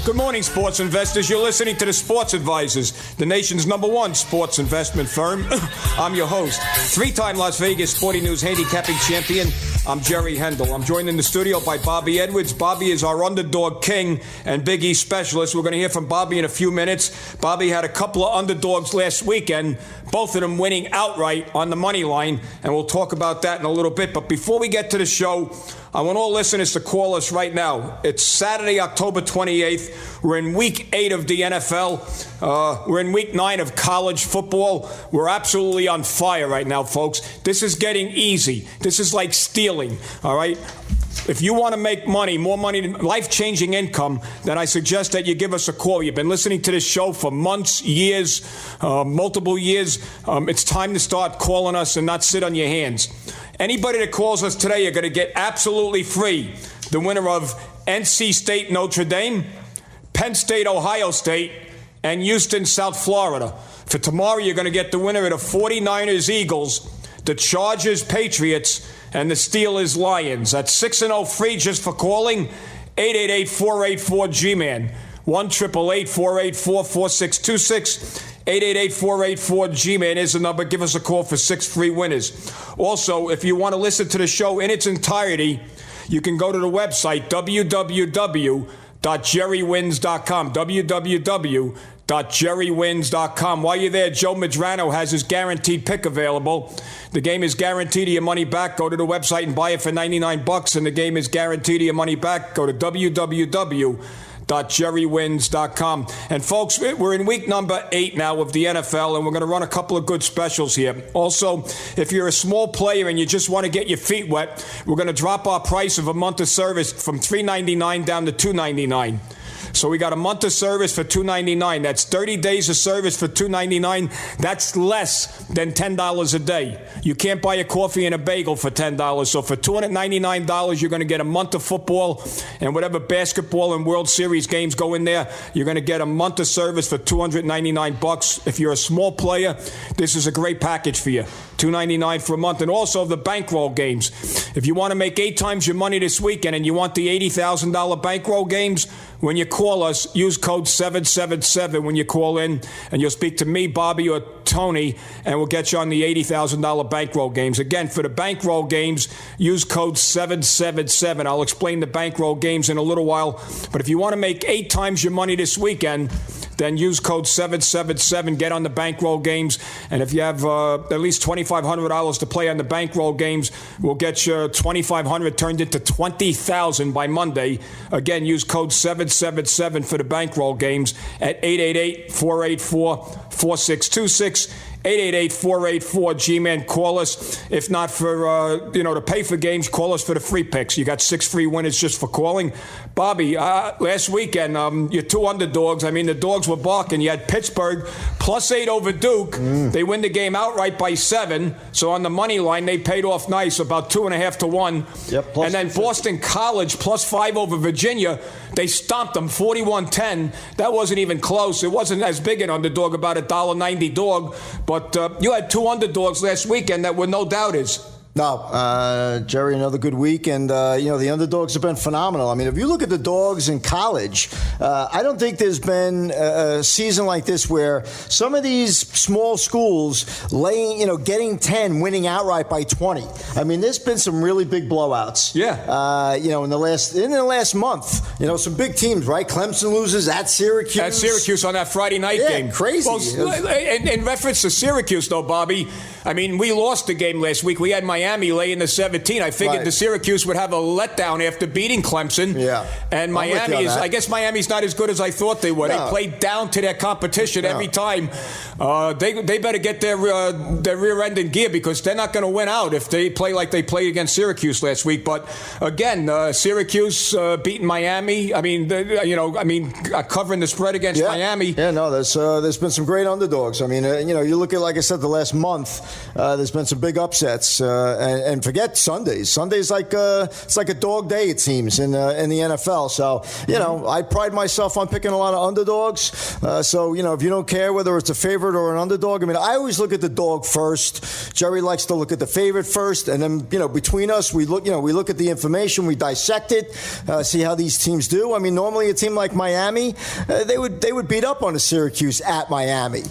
Good morning, sports investors. You're listening to the Sports Advisors, the nation's #1 sports investment firm. I'm your host, three-time Las Vegas Sporting News handicapping champion. I'm Jerry Hendel. I'm joined in the studio by Bobby Edwards. Bobby is our underdog king and Big East specialist. We're going to hear from Bobby in a few minutes. Bobby had a couple of underdogs last weekend, both of them winning outright on the money line, and we'll talk about that in a little bit. But before we get to the show, I want all listeners to call us right now. It's Saturday, October 28th. We're in week 8 of the NFL. We're in week 9 of college football. We're absolutely on fire right now, folks. This is getting easy. This is like stealing, all right? If you want to make money, more money, life-changing income, then I suggest that you give us a call. You've been listening to this show for months, years, multiple years. It's time to start calling us and not sit on your hands. Anybody that calls us today, you're going to get absolutely free the winner of NC State, Notre Dame, Penn State, Ohio State, and Houston, South Florida. For tomorrow, you're going to get the winner of the 49ers, Eagles, the Chargers, Patriots, and the Steelers, Lions. That's 6-0 free just for calling. 888-484-G-MAN. 1-888-484-4626. 888-484-G-MAN is the number. Give us a call for 6 free winners. Also, if you want to listen to the show in its entirety, you can go to the website, www.jerrywins.com. www.jerrywins.com. While you're there, Joe Madrano has his guaranteed pick available. The game is guaranteed to your money back. Go to the website and buy it for $99, and the game is guaranteed to your money back. Go to www.jerrywins.com. And folks, we're in week number 8 now of the NFL, and we're going to run a couple of good specials here. Also, if you're a small player and you just want to get your feet wet, we're going to drop our price of a month of service from $3.99 down to $2.99. So we got a month of service for $2.99. That's 30 days of service for $2.99. That's less than $10 a day. You can't buy a coffee and a bagel for $10. So for $299, you're going to get a month of football and whatever basketball and World Series games go in there. You're going to get a month of service for $299. If you're a small player, this is a great package for you. $299 for a month. And also the bankroll games. If you want to make 8 times your money this weekend and you want the $80,000 bankroll games, when you call us, use code 777 when you call in, and you'll speak to me, Bobby, or Tony, and we'll get you on the $80,000 bankroll games. Again, for the bankroll games, use code 777. I'll explain the bankroll games in a little while. But if you want to make 8 times your money this weekend, then use code 777. Get on the bankroll games. And if you have at least $2,500 to play on the bankroll games, we'll get you $2,500 turned into $20,000 by Monday. Again, use code 777 for the bankroll games at 888-484-4626. 888-484-G-MAN. Call us. If not for, to pay for games, call us for the free picks. You got 6 free winners just for calling. Bobby, last weekend, your 2 underdogs, the dogs were barking. You had Pittsburgh +8 over Duke. They win the game outright by 7. So on the money line, they paid off nice, about 2.5 to 1. Yep, and then Boston College +5 over Virginia. They stomped them 41-10. That wasn't even close. It wasn't as big an underdog, about $1.90 dog. But you had 2 underdogs last weekend that were no doubters. No, Jerry, another good week. And, the underdogs have been phenomenal. If you look at the dogs in college, I don't think there's been a season like this where some of these small schools getting 10, winning outright by 20. There's been some really big blowouts. Yeah. In the last month, some big teams, right? Clemson loses at Syracuse. At Syracuse on that Friday night game. Crazy. Well, in reference to Syracuse, though, Bobby, we lost the game last week. We had Miami laying the 17. I figured the Syracuse would have a letdown after beating Clemson. Yeah. And Miami's not as good as I thought they were. No. They played down to their competition every time. They better get their rear end in gear because they're not going to win out if they play like they played against Syracuse last week. But again, Syracuse beating Miami. Covering the spread against Miami. Yeah, no, there's been some great underdogs. You look at, like I said, the last month. There's been some big upsets, and forget Sundays. Sundays it's like a dog day, it seems, in the NFL. So I pride myself on picking a lot of underdogs. So if you don't care whether it's a favorite or an underdog, I mean, I always look at the dog first. Jerry likes to look at the favorite first, and then between us, we look at the information, we dissect it, see how these teams do. I mean, normally a team like Miami, they would beat up on a Syracuse at Miami.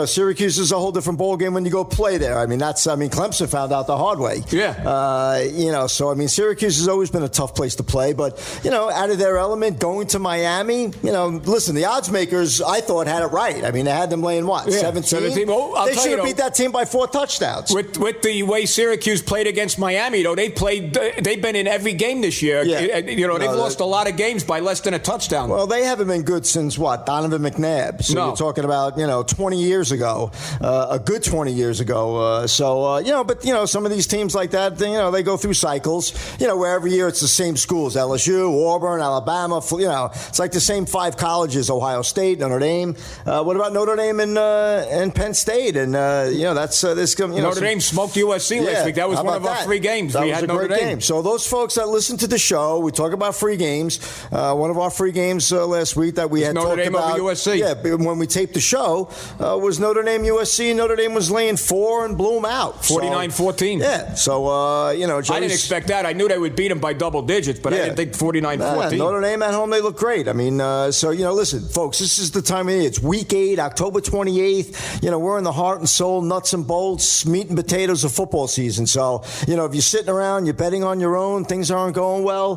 Syracuse is a whole different ball game when you go play there. I mean, Clemson found out the hard way. Yeah. So I mean, Syracuse has always been a tough place to play, but out of their element, going to Miami, listen, the odds makers, I thought, had it right. I mean, they had them laying what, 17? Well, they should have beat that team by 4 touchdowns. With the way Syracuse played against Miami, though, they've been in every game this year. Yeah. They've lost a lot of games by less than a touchdown. Well, they haven't been good since what, Donovan McNabb. So you're talking about 20 years ago, a good 20 years ago. But some of these teams like that, they go through cycles. Where every year it's the same schools: LSU, Auburn, Alabama. It's like the same 5 colleges: Ohio State, Notre Dame. What about Notre Dame and Penn State? And that's this. Notre Dame smoked USC last week. That was one of our free games. That we was had a Notre great Dame. game. So those folks that listen to the show, we talk about free games. One of our free games last week that we had Notre talked Dame about. over USC. Yeah, when we taped the show, was Notre Dame USC. Notre Dame was laying 4 and blew them out. 49-14. Yeah. So I didn't expect that. I knew they would beat them by double digits, but I didn't think 49-14. Notre Dame at home, they look great. I mean, listen, folks, this is the time of year. It's week 8, October 28th. We're in the heart and soul, nuts and bolts, meat and potatoes of football season. So, if you're sitting around, you're betting on your own, things aren't going well,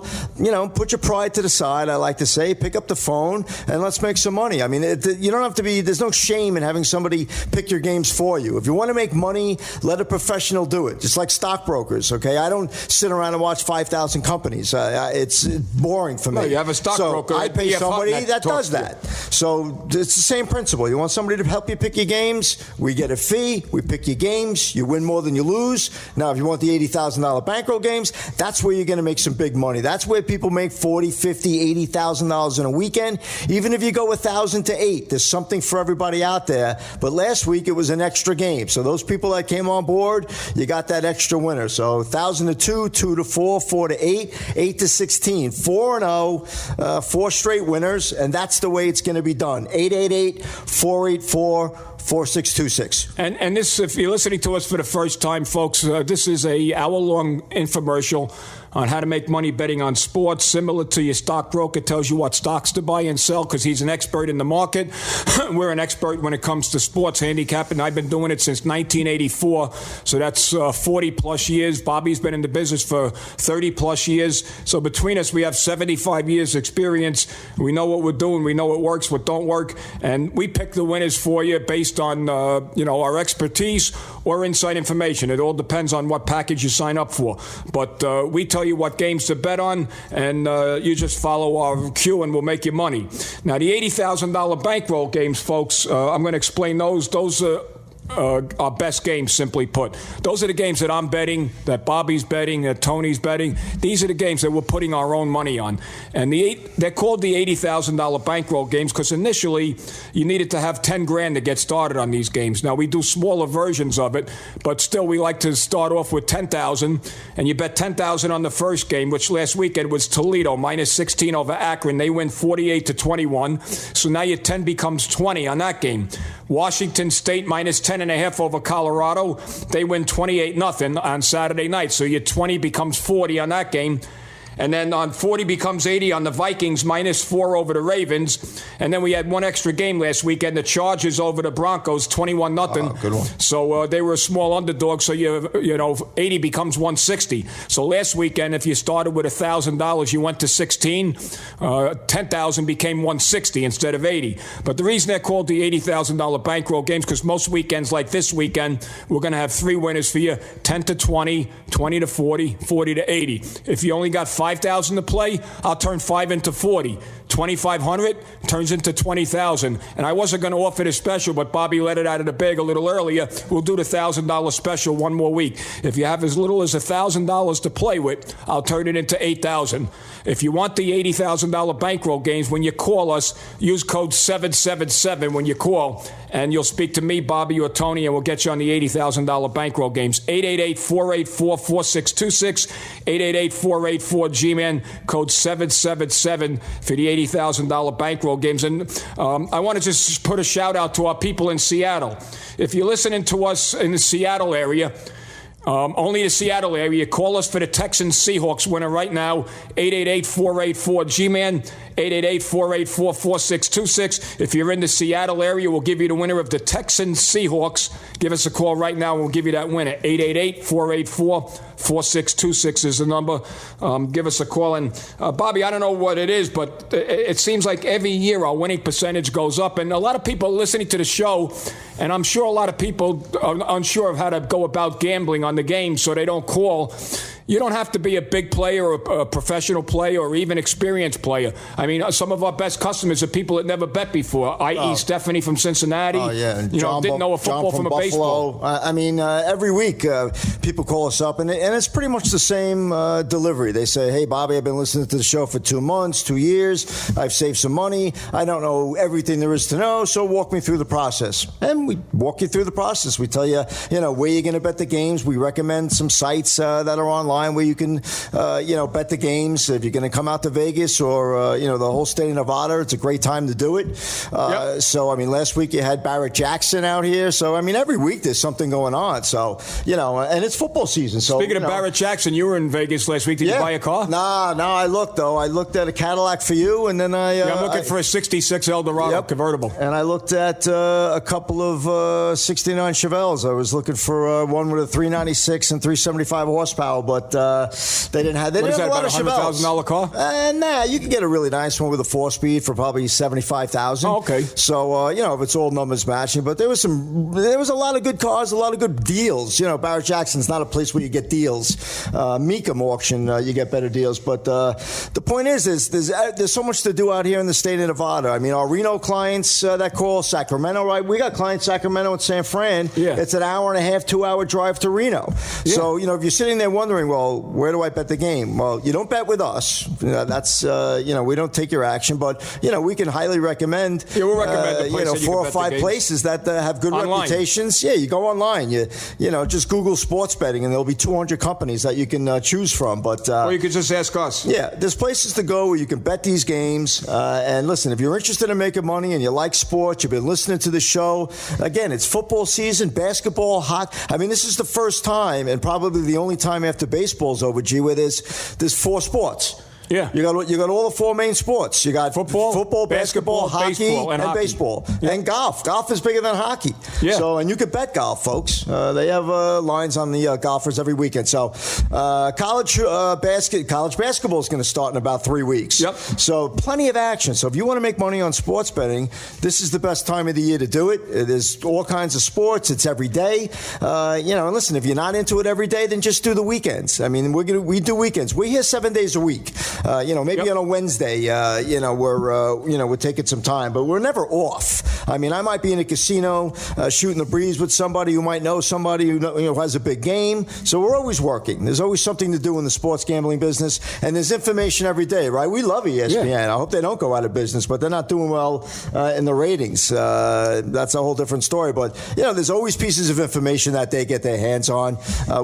put your pride to the side, I like to say. Pick up the phone and let's make some money. I mean, you don't have to be, there's no shame in having somebody pick your games for you. If you want to make money, let a professional do it. Just like stockbrokers, okay? I don't sit around and watch 5,000 companies. It's boring for me. No, you have a stockbroker. So I pay somebody that does that. So it's the same principle. You want somebody to help you pick your games, we get a fee, we pick your games, you win more than you lose. Now, if you want the $80,000 bankroll games, that's where you're going to make some big money. That's where people make $40,000, $50,000, $80,000 in a weekend. Even if you go 1,000 to 8, there's something for everybody out there. But last week, it was an extra game. So those people that came on board, you got that extra winner. So 1,000 to 2, 2 to 4, 4 to 8, 8 to 16, 4-0, 4 straight winners, and that's the way it's going to be done. 888-484-4626. And this, if you're listening to us for the first time, folks, this is a hour-long infomercial on how to make money betting on sports, similar to your stockbroker tells you what stocks to buy and sell because he's an expert in the market. We're an expert when it comes to sports handicapping. I've been doing it since 1984, so that's 40-plus years. Bobby's been in the business for 30-plus years. So between us, we have 75 years experience. We know what we're doing. We know what works, what don't work, and we pick the winners for you based on our expertise or inside information. It all depends on what package you sign up for. But we tell you what games to bet on, and you just follow our cue and we'll make you money. Now, the $80,000 bankroll games, folks, I'm going to explain those. Those are our best games, simply put. Those are the games that I'm betting, that Bobby's betting, that Tony's betting. These are the games that we're putting our own money on. And they're called the $80,000 bankroll games because initially you needed to have $10,000 to get started on these games. Now, we do smaller versions of it, but still we like to start off with $10,000, and you bet $10,000 on the first game, which last weekend was Toledo, minus 16 over Akron. They win 48-21. So now your 10 becomes 20 on that game. Washington State minus 10.5 over Colorado. They win 28-0 on Saturday night. So your 20 becomes 40 on that game. And then on 40 becomes 80 on the Vikings, minus 4 over the Ravens. And then we had one extra game last weekend, the Chargers over the Broncos, 21-0. Good one. So they were a small underdog, so 80 becomes 160. So last weekend, if you started with $1,000, you went to 16. 10,000 became 160 instead of 80. But the reason they're called the $80,000 bankroll games, because most weekends like this weekend, we're going to have 3 winners for you, 10 to 20, 20 to 40, 40 to 80. If you only got $5,000 to play, I'll turn 5 into 40. $2,500 turns into $20,000. And I wasn't going to offer this special, but Bobby let it out of the bag a little earlier. We'll do the $1,000 special one more week. If you have as little as $1,000 to play with, I'll turn it into $8,000. If you want the $80,000 bankroll games, when you call us, use code 777 when you call, and you'll speak to me, Bobby, or Tony, and we'll get you on the $80,000 bankroll games. 888-484-4626, 888-484-G-MAN, code 777 for the $80,000 bankroll games. And I want to just put a shout out to our people in Seattle. If you're listening to us in the Seattle area, only the Seattle area, call us for the Texans Seahawks winner right now, 888-484-G-MAN, 888-484-4626. If you're in the Seattle area, we'll give you the winner of the Texans Seahawks. Give us a call right now, and we'll give you that winner. 888-484-4626 is the number. Give us a call. And, Bobby, I don't know what it is, but it seems like every year our winning percentage goes up. And a lot of people are listening to the show, and I'm sure a lot of people are unsure of how to go about gambling on the game, so they don't call. You don't have to be a big player or a professional player or even experienced player. I mean, some of our best customers are people that never bet before, i.e. Stephanie from Cincinnati. Oh, yeah. And didn't know a football from a Buffalo. baseball. I mean, every week people call us up, and it's pretty much the same delivery. They say, hey, Bobby, I've been listening to the show for 2 months, 2 years. I've saved some money. I don't know everything there is to know, so walk me through the process. And we walk you through the process. We tell you, where you're going to bet the games. We recommend some sites that are online where you can, bet the games. If you're going to come out to Vegas or, the whole state of Nevada, it's a great time to do it. Yep. So, I mean, last week you had Barrett Jackson out here. So, I mean, every week there's something going on. So, and it's football season. So, Speaking of Barrett Jackson, you were in Vegas last week. Did you buy a car? No, I looked, though. I looked at a Cadillac for you, and then I'm looking for a 66 Eldorado convertible. And I looked at a couple of 69 Chevelles. I was looking for one with a 396 and 375 horsepower, but they didn't have a lot of Chevelles. $100,000 car? Nah, you can get a really nice one with a 4-speed for probably $75,000. Oh, okay. So if it's all numbers matching, but there was a lot of good cars, a lot of good deals. Barrett Jackson's not a place where you get deals. Mecum auction, you get better deals. But the point is there's so much to do out here in the state of Nevada. I mean, our Reno clients that call Sacramento, right? We got clients Sacramento and San Fran. Yeah. It's an hour and a half, 2-hour drive to Reno. Yeah. So if you're sitting there wondering, well, where do I bet the game? Well, you don't bet with us. That's we don't take your action, but we can highly recommend. Yeah, we'll recommend the place 4 or 5 places that have good reputations. Yeah, you go online. You just Google sports betting, and there'll be 200 companies that you can choose from. But or you could just ask us. Yeah, there's places to go where you can bet these games. And listen, if you're interested in making money and you like sports, you've been listening to the show. Again, it's football season, basketball, hockey. I mean, this is the first time, and probably the only time after baseball's over, G, where there's 4 sports. Yeah, you got all the 4 main sports. You got football, basketball, hockey, and baseball, and golf. Golf is bigger than hockey. Yeah. So, and you can bet golf, folks. They have lines on the golfers every weekend. So, college basketball is going to start in about 3 weeks. Yep. So, plenty of action. So, if you want to make money on sports betting, this is the best time of the year to do it. There's all kinds of sports. It's every day. And listen, if you're not into it every day, then just do the weekends. I mean, we do weekends. We're here 7 days a week. Maybe on a Wednesday, we're taking some time, but we're never off. I mean, I might be in a casino shooting the breeze with somebody who might know somebody who has a big game. So we're always working. There's always something to do in the sports gambling business, and there's information every day, right? We love ESPN. Yeah. I hope they don't go out of business, but they're not doing well in the ratings. That's a whole different story. But, there's always pieces of information that they get their hands on,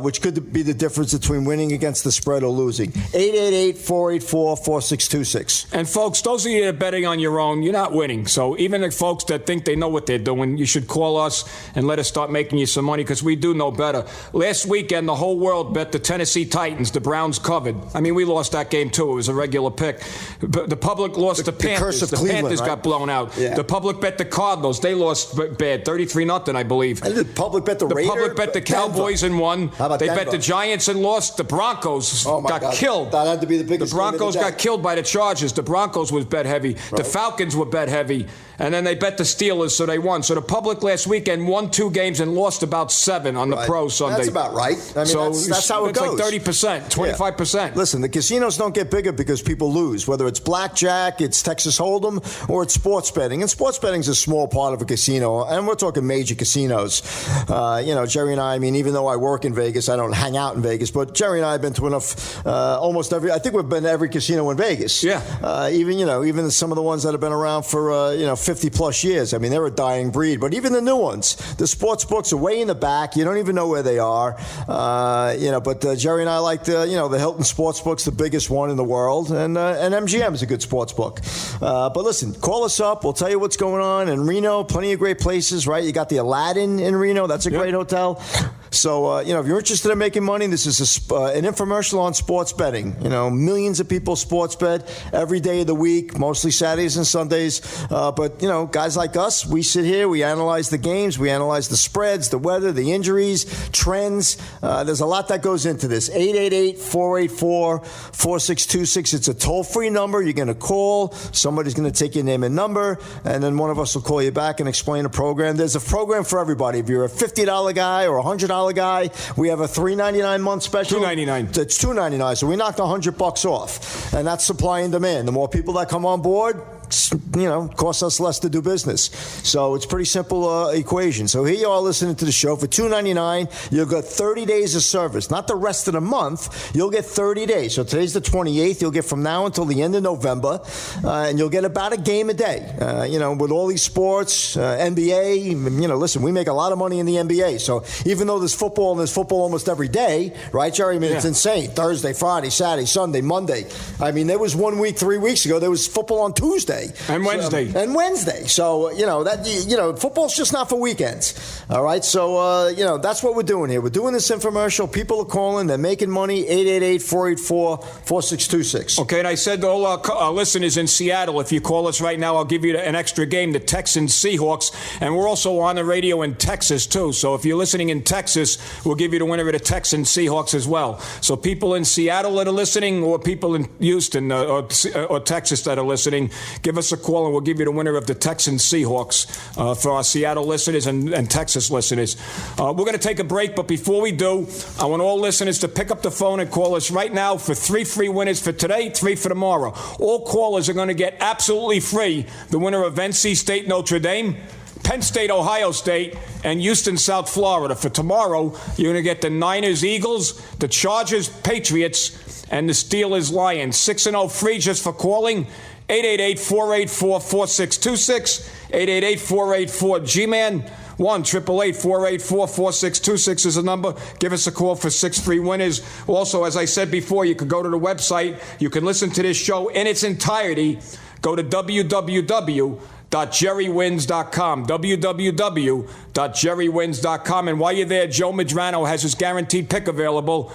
which could be the difference between winning against the spread or losing. 888-484-4626. And folks, those of you that are betting on your own, you're not winning. So even the folks that think they know what they're doing, you should call us and let us start making you some money, because we do know better. Last weekend, the whole world bet the Tennessee Titans. The Browns covered. I mean, we lost that game too. It was a regular pick. The public lost the Panthers. The Panthers got blown out. Yeah. The public bet the Cardinals. They lost bad, 33-0, I believe. And the public bet the Raiders. The public bet the Cowboys and won. They bet the Giants and lost. The Broncos got killed. That had to be the biggest. The Broncos got killed by the Chargers. The Broncos was bet heavy. Right. The Falcons were bet heavy. And then they bet the Steelers, so they won. So the public last weekend won 2 games and lost about 7 on the Pro Sunday. That's about right. I mean, so that's how it goes. It's like 30%, 25%. Yeah. Listen, the casinos don't get bigger because people lose, whether it's blackjack, it's Texas Hold'em, or it's sports betting. And sports betting is a small part of a casino, and we're talking major casinos. Jerry and I mean, even though I work in Vegas, I don't hang out in Vegas, but Jerry and I have been to enough, almost every, I think we've been to every casino in Vegas. Yeah. Even some of the ones that have been around for, 50 plus years. I mean, they're a dying breed. But even the new ones, the sports books are way in the back. You don't even know where they are. But Jerry and I like the Hilton Sports Book's the biggest one in the world, and MGM is a good sports book. But listen, call us up. We'll tell you what's going on in Reno. Plenty of great places, right? You got the Aladdin in Reno. That's a great hotel. So, if you're interested in making money, this is an infomercial on sports betting. Millions of people sports bet every day of the week, mostly Saturdays and Sundays. But guys like us, we sit here, we analyze the games, we analyze the spreads, the weather, the injuries, trends. There's a lot that goes into this. 888-484-4626. It's a toll-free number. You're going to call. Somebody's going to take your name and number, and then one of us will call you back and explain a program. There's a program for everybody. If you're a $50 guy or a $100 guy, we have a $3.99 month special. $2.99. It's $2.99. So we knocked $100 off, and that's supply and demand. The more people that come on board, costs us less to do business. So it's pretty simple equation. So here you are listening to the show for $2.99. You'll get 30 days of service, not the rest of the month. You'll get 30 days. So today's the 28th. You'll get from now until the end of November, and you'll get about a game a day. With all these sports, NBA. Listen, we make a lot of money in the NBA. So even though there's football and there's football almost every day, right, Jerry? I mean, It's insane. Thursday, Friday, Saturday, Sunday, Monday. I mean, there was 1 week, 3 weeks ago, there was football on Tuesday. And Wednesday. So, football's just not for weekends. All right. So, that's what we're doing here. We're doing this infomercial. People are calling. They're making money. 888-484-4626. Okay. And I said to all our listeners in Seattle, if you call us right now, I'll give you an extra game, the Texans Seahawks. And we're also on the radio in Texas, too. So if you're listening in Texas, we'll give you the winner of the Texans Seahawks as well. So people in Seattle that are listening, or people in Houston or Texas that are listening, give us a call and we'll give you the winner of the Texans Seahawks for our Seattle listeners and Texas listeners. We're going to take a break, but before we do, I want all listeners to pick up the phone and call us right now for 3 free winners for today, 3 for tomorrow. All callers are going to get absolutely free the winner of NC State Notre Dame, Penn State, Ohio State, and Houston, South Florida. For tomorrow, you're going to get the Niners, Eagles, the Chargers, Patriots, and the Steelers, Lions. 6-0 free just for calling. 888-484-4626, 888-484-G-MAN, 1-888-484-4626 is the number. Give us a call for 6 free winners. Also, as I said before, you can go to the website. You can listen to this show in its entirety. Go to www.jerrywins.com, www.jerrywins.com. And while you're there, Joe Madrano has his guaranteed pick available.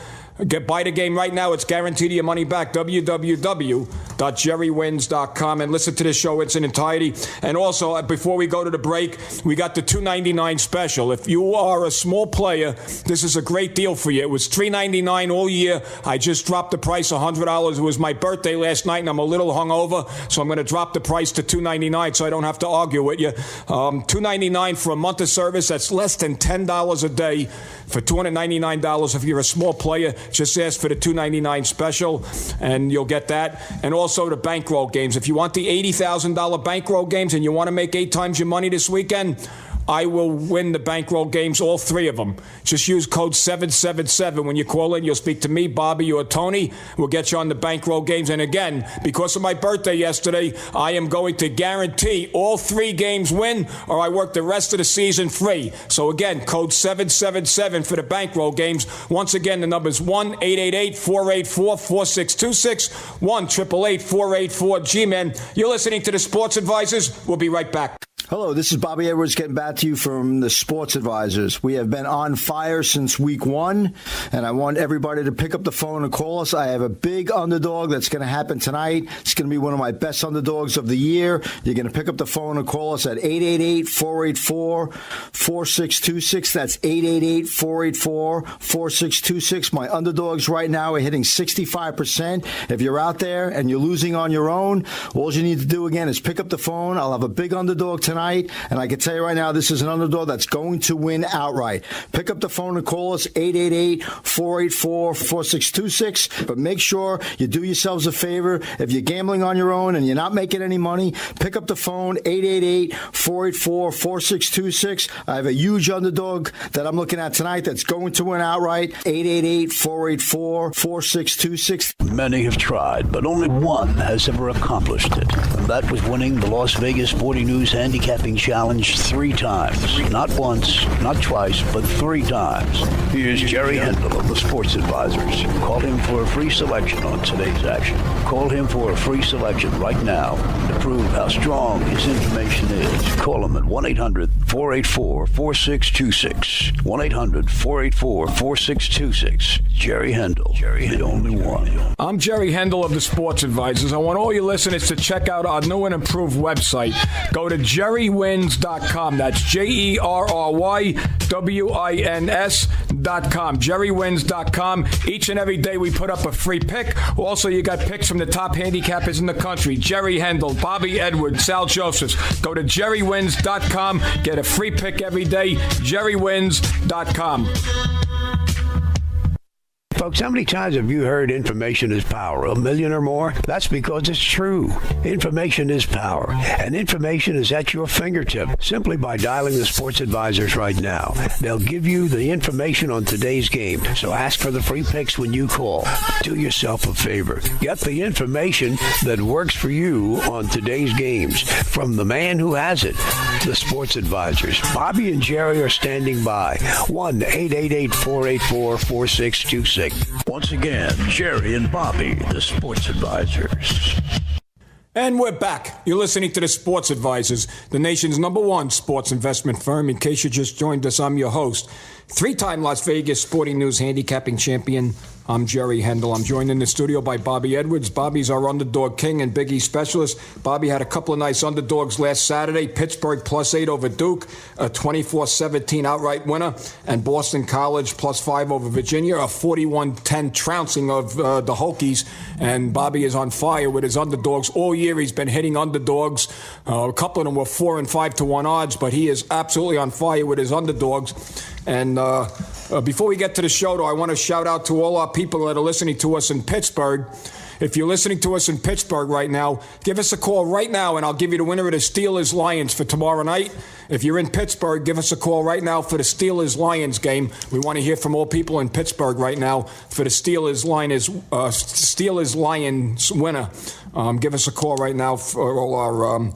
Buy the game right now. It's guaranteed your money back. www.jerrywins.com. And listen to this show in its entirety. And also, before we go to the break, we got the $2.99 special. If you are a small player, this is a great deal for you. It was $3.99 all year. I just dropped the price $100. It was my birthday last night, and I'm a little hungover, so I'm going to drop the price to $2.99 so I don't have to argue with you. $2.99 for a month of service. That's less than $10 a day. For $299, if you're a small player, just ask for the $2.99 special, and you'll get that. And also the bankroll games. If you want the $80,000 bankroll games and you want to make 8 times your money this weekend, I will win the bankroll games, all 3 of them. Just use code 777. When you call in, you'll speak to me, Bobby, or Tony. We'll get you on the bankroll games. And again, because of my birthday yesterday, I am going to guarantee all 3 games win, or I work the rest of the season free. So again, code 777 for the bankroll games. Once again, the number is 1-888-484-4626, 1-888-484-G-MAN. You're listening to the Sports Advisors. We'll be right back. Hello, this is Bobby Edwards getting back to you from the Sports Advisors. We have been on fire since week 1, and I want everybody to pick up the phone and call us. I have a big underdog that's going to happen tonight. It's going to be one of my best underdogs of the year. You're going to pick up the phone and call us at 888-484-4626. That's 888-484-4626. My underdogs right now are hitting 65%. If you're out there and you're losing on your own, all you need to do again is pick up the phone. I'll have a big underdog tonight, and I can tell you right now, this is an underdog that's going to win outright. Pick up the phone and call us, 888-484-4626. But make sure you do yourselves a favor. If you're gambling on your own and you're not making any money, pick up the phone, 888-484-4626. I have a huge underdog that I'm looking at tonight that's going to win outright, 888-484-4626. Many have tried, but only one has ever accomplished it. And that was winning the Las Vegas Sporting News Handicapping Challenge 3 times. Not once, not twice, but 3 times. Here's Jerry Handel of the Sports Advisors. Call him for a free selection on today's action. Call him for a free selection right now to prove how strong his information is. Call him at 1-800-484-4626. 1-800-484-4626. Jerry Handel, the only one. I'm Jerry Handel of the Sports Advisors. I want all your listeners to check out our new and improved website. Go to jerrywins.com. That's JERRYWINS.com. jerrywins.com. Each and every day we put up a free pick. Also, you got picks from the top handicappers in the country. Jerry Handel, Bobby Edwards, Sal Josephs. Go to jerrywins.com. Get a free pick every day. jerrywins.com. Folks, how many times have you heard information is power? 1 million or more? That's because it's true. Information is power, and information is at your fingertip simply by dialing the Sports Advisors right now. They'll give you the information on today's game, so ask for the free picks when you call. Do yourself a favor. Get the information that works for you on today's games from the man who has it, the Sports Advisors. Bobby and Jerry are standing by. 1-888-484-4626. Once again, Jerry and Bobby, the Sports Advisors. And we're back. You're listening to the Sports Advisors, the nation's #1 sports investment firm. In case you just joined us, I'm your host, 3-time Las Vegas Sporting News handicapping champion. I'm Jerry Handel. I'm joined in the studio by Bobby Edwards. Bobby's our underdog king and Big East specialist. Bobby had a couple of nice underdogs last Saturday. Pittsburgh +8 over Duke, a 24-17 outright winner, and Boston College +5 over Virginia, a 41-10 trouncing of the Hokies. And Bobby is on fire with his underdogs. All year he's been hitting underdogs. A couple of them were 4 and 5 to 1 odds, but he is absolutely on fire with his underdogs. And before we get to the show, though, I want to shout out to all our people that are listening to us in Pittsburgh. If you're listening to us in Pittsburgh right now, give us a call right now, and I'll give you the winner of the Steelers-Lions for tomorrow night. If you're in Pittsburgh, give us a call right now for the Steelers-Lions game. We want to hear from all people in Pittsburgh right now for the Steelers-Lions winner. Give us a call right now for all our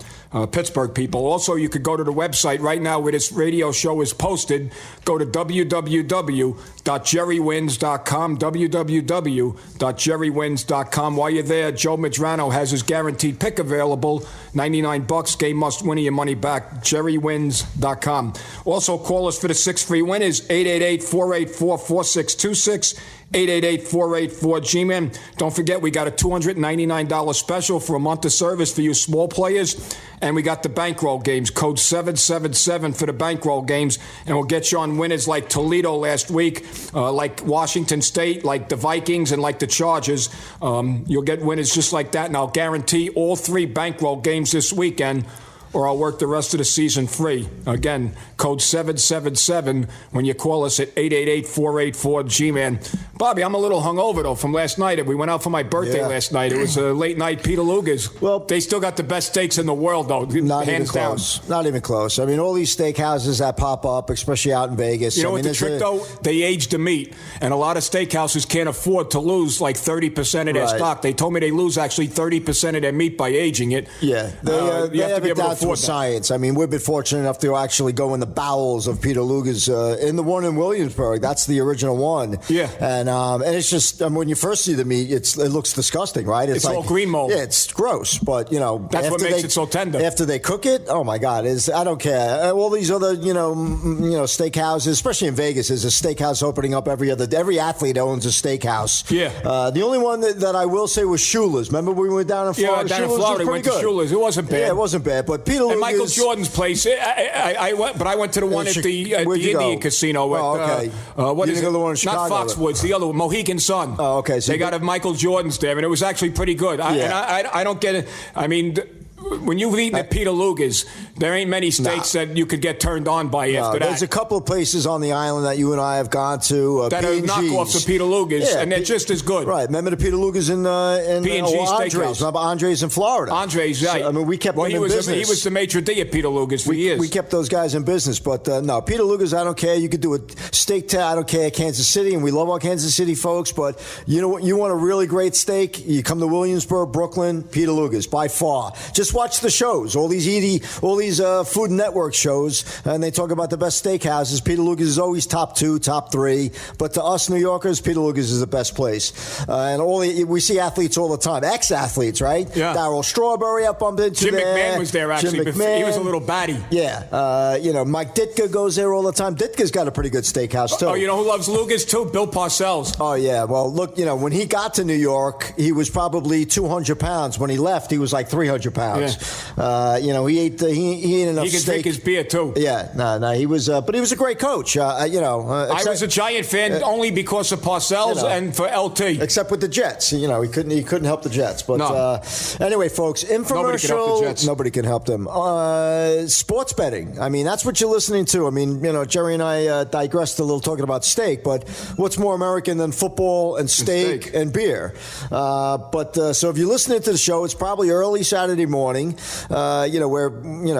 Pittsburgh people. Also, you could go to the website right now where this radio show is posted. Go to www.jerrywins.com, www.jerrywins.com. While you're there, Joe Madrano has his guaranteed pick available, $99. Game must win, your money back, jerrywins.com. Also, call us for the 6 free winners, 888-484-4626. 888-484-G-Man. Don't forget, we got a $299 special for a month of service for you small players. And we got the bankroll games, code 777 for the bankroll games. And we'll get you on winners like Toledo last week, like Washington State, like the Vikings, and like the Chargers. You'll get winners just like that. And I'll guarantee all 3 bankroll games this weekend, or I'll work the rest of the season free. Again, code 777 when you call us at 888-484-G-Man. Bobby, I'm a little hungover, though, from last night. We went out for my birthday last night. It was a late night Peter Luger's. Well, they still got the best steaks in the world, though. Not even close. Not even close. I mean, all these steakhouses that pop up, especially out in Vegas. You know what the trick, though? They age the meat. And a lot of steakhouses can't afford to lose like 30% of their stock. They told me they lose actually 30% of their meat by aging it. Yeah. You have to be able to math with science. I mean, we've been fortunate enough to actually go in the bowels of Peter Luger's in the one in Williamsburg. That's the original one. Yeah. And it's just, when you first see the meat, it looks disgusting, right? It's like, all green mold. Yeah, it's gross, but, that's what makes it so tender. After they cook it, oh, my God, I don't care. All these other, steakhouses, especially in Vegas, there's a steakhouse opening up every athlete owns a steakhouse. Yeah. The only one that I will say was Shula's. Remember we went down in Florida? Yeah, down in Florida, we went to Shula's. It wasn't bad. Yeah, it wasn't bad. But Peter Luger's... And Michael Jordan's place, I went to the one at the Indian Casino. Okay. What is it? Go to the one in Chicago? Not Foxwoods, the other one, Mohegan Sun. Oh, okay. So they got a Michael Jordan's there, and it was actually pretty good. I don't get it. I mean... When you've eaten at Peter Luger's, there ain't many steaks that you could get turned on by after that. There's a couple of places on the island that you and I have gone to. That are knockoffs of Peter Luger's, and they're just as good. Right. Remember the Peter Luger's in P&G Andres. Remember Andres in Florida? Andres, right. So, we kept them in business. He was the maitre d' at Peter Luger's for years. We kept those guys in business. But no, Peter Luger's, I don't care. You could do a steak I don't care, Kansas City, and we love our Kansas City folks. But you know what? You want a really great steak, you come to Williamsburg, Brooklyn, Peter Luger's, by far. Just watch the shows. All these Food Network shows, and they talk about the best steakhouses. Peter Luger's is always top 2, top 3. But to us New Yorkers, Peter Luger's is the best place. And we see athletes all the time, ex-athletes, right? Yeah. Darryl Strawberry I bumped into Jim there. McMahon was there, actually. Jim McMahon. He was a little batty. Yeah. Mike Ditka goes there all the time. Ditka's got a pretty good steakhouse, too. Oh, you know who loves Luger's, too? Bill Parcells. Oh, yeah. Well, look, when he got to New York, he was probably 200 pounds. When he left, he was like 300 pounds. Yeah. He ate enough He can steak. drink his beer, too. Yeah, no, he was, but he was a great coach. I was a Giant fan only because of Parcells and for LT. Except with the Jets, he couldn't help the Jets. But anyway, folks, infomercial. Nobody can help them. Sports betting. I mean, that's what you're listening to. I mean, Jerry and I digressed a little talking about steak, but what's more American than football and steak and beer? So if you're listening to the show, it's probably early Saturday morning. Where,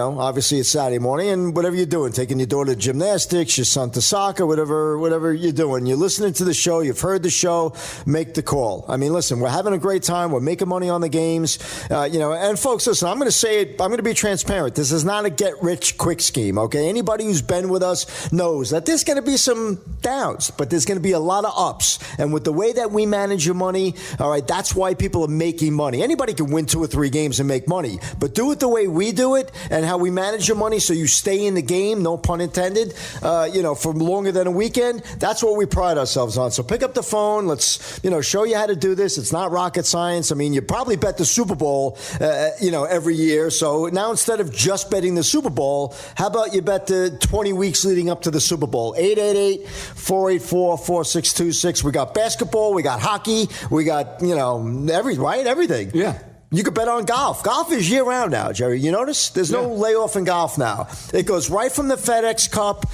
obviously it's Saturday morning, and whatever you're doing, taking your daughter to gymnastics, your son to soccer, whatever you're doing, you're listening to the show, you've heard the show, make the call. I mean, listen, we're having a great time, we're making money on the games, and folks, listen, I'm going to say it, I'm going to be transparent. This is not a get-rich-quick scheme, okay? Anybody who's been with us knows that there's going to be some downs, but there's going to be a lot of ups, and with the way that we manage your money, all right, that's why people are making money. Anybody can win 2 or 3 games and make money, but do it the way we do it and how we manage your money so you stay in the game, no pun intended, for longer than a weekend. That's what we pride ourselves on. So pick up the phone. Let's, show you how to do this. It's not rocket science. I mean, you probably bet the Super Bowl, every year. So now instead of just betting the Super Bowl, how about you bet the 20 weeks leading up to the Super Bowl? 888-484-4626. We got basketball. We got hockey. We got, everything. Yeah. You could bet on golf. Golf is year-round now, Jerry. You notice? There's no layoff in golf now. It goes right from the FedEx Cup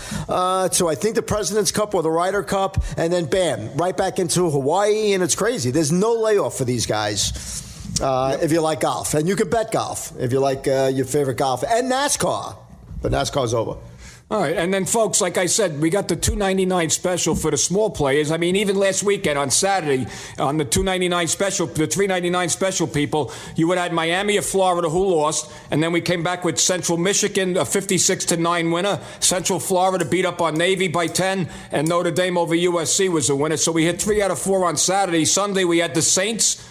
to, I think, the President's Cup or the Ryder Cup, and then, bam, right back into Hawaii, and it's crazy. There's no layoff for these guys if you like golf. And you can bet golf if you like your favorite golf. And NASCAR. But NASCAR's over. All right, and then, folks, like I said, we got the $2.99 special for the small players. I mean, even last weekend on Saturday, on the $2.99 special, the $3.99 special people, you would have Miami of Florida who lost, and then we came back with Central Michigan, a 56-9 winner. Central Florida beat up on Navy by 10, and Notre Dame over USC was a winner. So we hit 3 out of 4 on Saturday. Sunday, we had the Saints.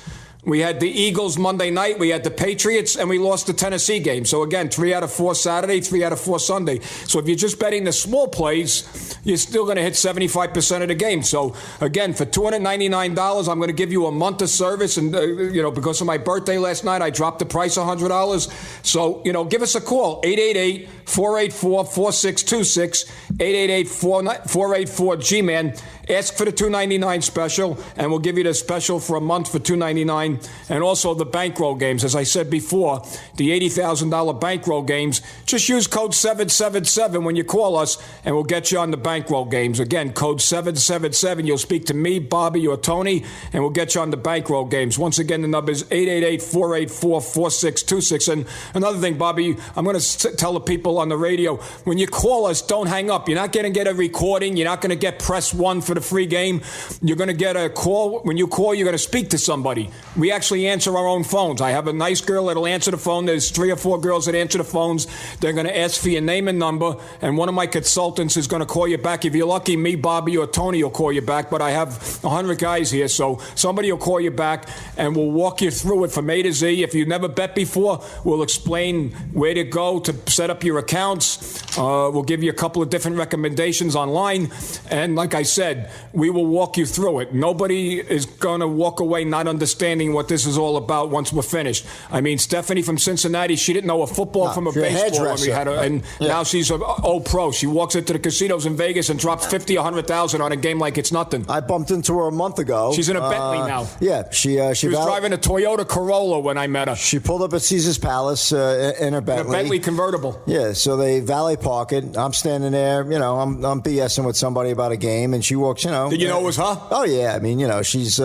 We had the Eagles Monday night. We had the Patriots, and we lost the Tennessee game. So, again, 3 out of 4 Saturday, 3 out of 4 Sunday. So if you're just betting the small plays, you're still going to hit 75% of the game. So, again, for $299, I'm going to give you a month of service. And, because of my birthday last night, I dropped the price $100. So, give us a call, 888-484-4626, 888-484-G-MAN. Ask for the $2.99 special, and we'll give you the special for a month for $2.99. And also the bankroll games. As I said before, the $80,000 bankroll games. Just use code 777 when you call us, and we'll get you on the bankroll games. Again, code 777. You'll speak to me, Bobby, or Tony, and we'll get you on the bankroll games. Once again, the number is 888-484-4626. And another thing, Bobby, I'm going to tell the people on the radio, when you call us, don't hang up. You're not going to get a recording. You're not going to get press 1 for the free game. You're going to get a call. When you call, you're going to speak to somebody. We actually answer our own phones. I have a nice girl that'll answer the phone. There's 3 or 4 girls that answer the phones. They're going to ask for your name and number, and one of my consultants is going to call you back. If you're lucky, me, Bobby, or Tony will call you back, but I have 100 guys here, so somebody will call you back, and we'll walk you through it from A to Z. If you've never bet before, we'll explain where to go to set up your accounts. We'll give you a couple of different recommendations online, and like I said, we will walk you through it. Nobody is going to walk away not understanding what this is all about once we're finished. I mean, Stephanie from Cincinnati, she didn't know a football from a baseball when we had her, and now she's an old pro. She walks into the casinos in Vegas and drops 50, 100,000 on a game like it's nothing. I bumped into her a month ago. She's in a Bentley now. Yeah, she was driving a Toyota Corolla when I met her. She pulled up at Caesar's Palace in her Bentley. A Bentley convertible. Yeah, so they valet park it. I'm standing there, I'm BSing with somebody about a game, and she walks, Did you know it was her? Oh, yeah. I mean, she's,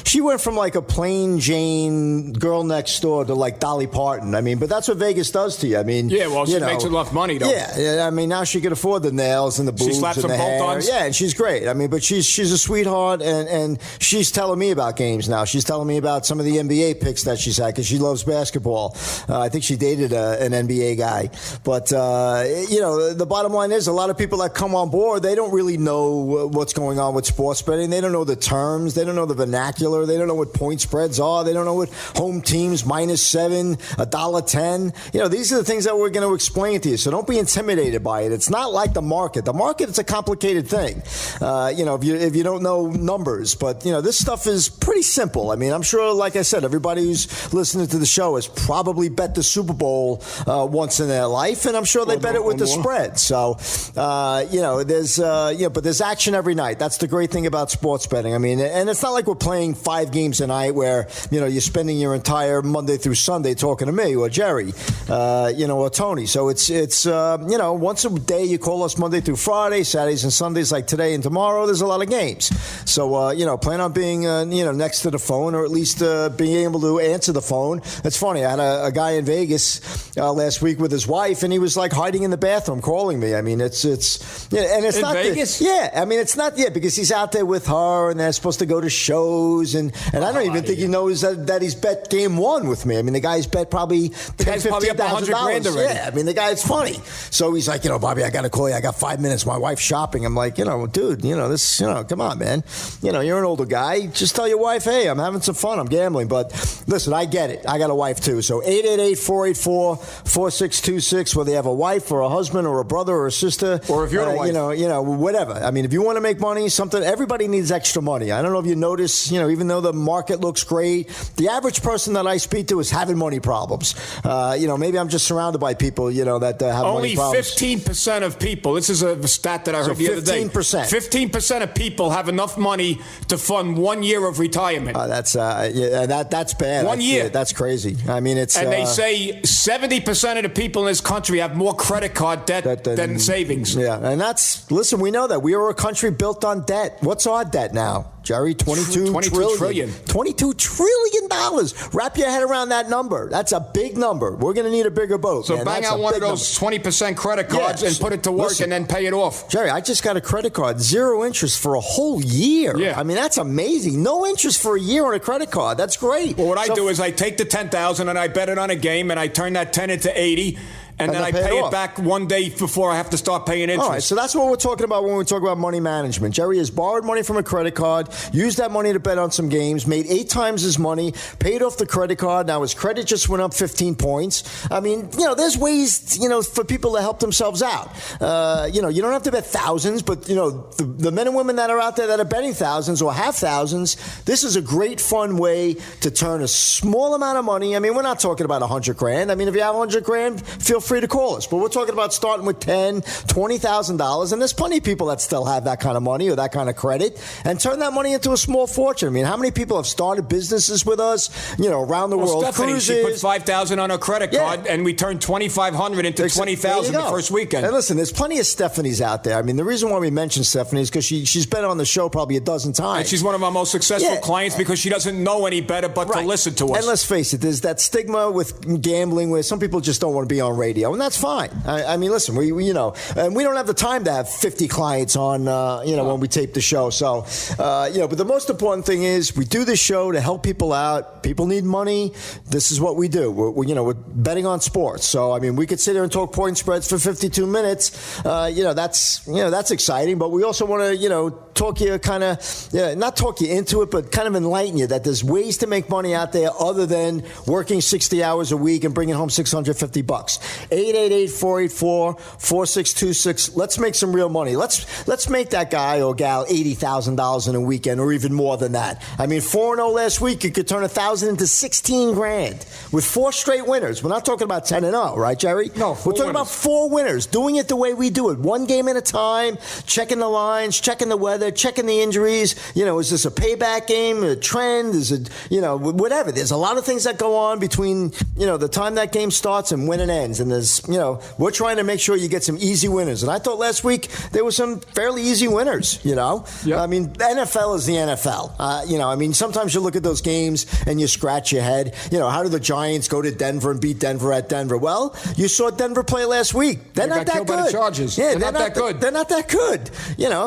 she went from like a plain Jane girl next door to like Dolly Parton. I mean, but that's what Vegas does to you. I mean, yeah, well, she makes enough money, though. Yeah, I mean, now she can afford the nails and the boobs. She slaps and some the hair. bolt-ons. Yeah, and she's great. I mean, but she's a sweetheart, and she's telling me about games now. She's telling me about some of the NBA picks that she's had because she loves basketball. I think she dated an NBA guy. But, the bottom line is a lot of people that come on board, they don't really know what's going on with sports betting. They don't know the terms. They don't know the vernacular. They don't know what point spreads are. They don't know what home teams -7, $1.10. These are the things that we're going to explain to you. So don't be intimidated by it. It's not like the market. The market, it's a complicated thing. If you don't know numbers, but this stuff is pretty simple. I mean, I'm sure, like I said, everybody who's listening to the show has probably bet the Super Bowl once in their life, and I'm sure they bet it with the spread. So, but there's action every night. That's the great thing about sports betting. I mean, and it's not like we're playing 5 games a night where you're spending your entire Monday through Sunday talking to me or Jerry, or Tony. So it's once a day you call us Monday through Friday, Saturdays and Sundays like today and tomorrow. There's a lot of games. So plan on being next to the phone, or at least being able to answer the phone. It's funny. I had a guy in Vegas last week with his wife, and he was like hiding in the bathroom calling me. I mean, it's and it's in not Vegas. I mean, it's not because he's out there with her, and they're supposed to go to shows, and I don't even think he knows that he's bet game 1 with me. I mean, the guy's bet probably $10,000-$15,000 already. Yeah, I mean, the guy's funny. So he's like, Bobby, I got to call you. I got 5 minutes. My wife's shopping. I'm like, dude, this, come on, man. You're an older guy. Just tell your wife, hey, I'm having some fun. I'm gambling. But listen, I get it. I got a wife too. So 888-484-4626, whether you have a wife or a husband or a brother or a sister, or if you're a wife, whatever. I mean, if you want to make money, everybody needs extra money. I don't know if you notice, even though the market looks great, the average person that I speak to is having money problems. Maybe I'm just surrounded by people, that have money problems. Only 15% of people. This is a stat that I heard the other day. 15% of people have enough money to fund 1 year of retirement. That's bad. 1 year. That's crazy. I mean, it's and they say 70% of the people in this country have more credit card debt than savings. Yeah, and listen, we know that we are a country built on debt. What's our debt now, Jerry? 22 trillion. $22 trillion. Wrap your head around that number. That's a big number. We're going to need a bigger boat. So man. bang out one of those 20% credit cards and put it to work and then pay it off. Jerry, I just got a credit card, 0 interest for a whole year. Yeah. I mean, that's amazing. No interest for a year on a credit card. That's great. Well, what I do is I take the $10,000 and I bet it on a game, and I turn that 10 into 80. And then I pay it back one day before I have to start paying interest. All right, so that's what we're talking about when we talk about money management. Jerry has borrowed money from a credit card, used that money to bet on some games, made 8 times his money, paid off the credit card. Now his credit just went up 15 points. I mean, there's ways, for people to help themselves out. You don't have to bet thousands, but, the men and women that are out there that are betting thousands or have thousands, this is a great, fun way to turn a small amount of money. I mean, we're not talking about $100,000. I mean, if you have $100,000, feel free to call us. But we're talking about starting with $10,000, $20,000, and there's plenty of people that still have that kind of money or that kind of credit, and turn that money into a small fortune. I mean, how many people have started businesses with us, around the world? Stephanie, she put $5,000 on her credit card, and we turned $2,500 into $20,000 the first weekend. And listen, there's plenty of Stephanies out there. I mean, the reason why we mention Stephanie is because she's been on the show probably a dozen times. And she's one of our most successful clients because she doesn't know any better but to listen to us. And let's face it, there's that stigma with gambling where some people just don't want to be on radio. radio, and that's fine. I mean, listen, we and we don't have the time to have 50 clients on, when we tape the show. So, but the most important thing is we do this show to help people out. People need money. This is what we do. We're betting on sports. So, I mean, we could sit here and talk point spreads for 52 minutes. That's exciting. But we also want to, talk you not talk you into it, but kind of enlighten you that there's ways to make money out there other than working 60 hours a week and bringing home $650. 888-484-4626. Let's make some real money. Let's make that guy or gal $80,000 in a weekend, or even more than that. I mean, 4-0 last week, you could turn $1,000 into $16,000 with 4 straight winners. We're not talking about 10-0, right, Jerry? No, we're talking about 4 winners, doing it the way we do it, one game at a time, checking the lines, checking the weather, checking the injuries. Is this a payback game, a trend? Is it, whatever. There's a lot of things that go on between, the time that game starts and when it ends. And there's, we're trying to make sure you get some easy winners. And I thought last week there were some fairly easy winners, Yep. I mean, the NFL is the NFL. Sometimes you look at those games and you scratch your head. How do the Giants go to Denver and beat Denver at Denver? Well, you saw Denver play last week. They're not that good. By the Chargers. Yeah, they're not that good. They're not that good.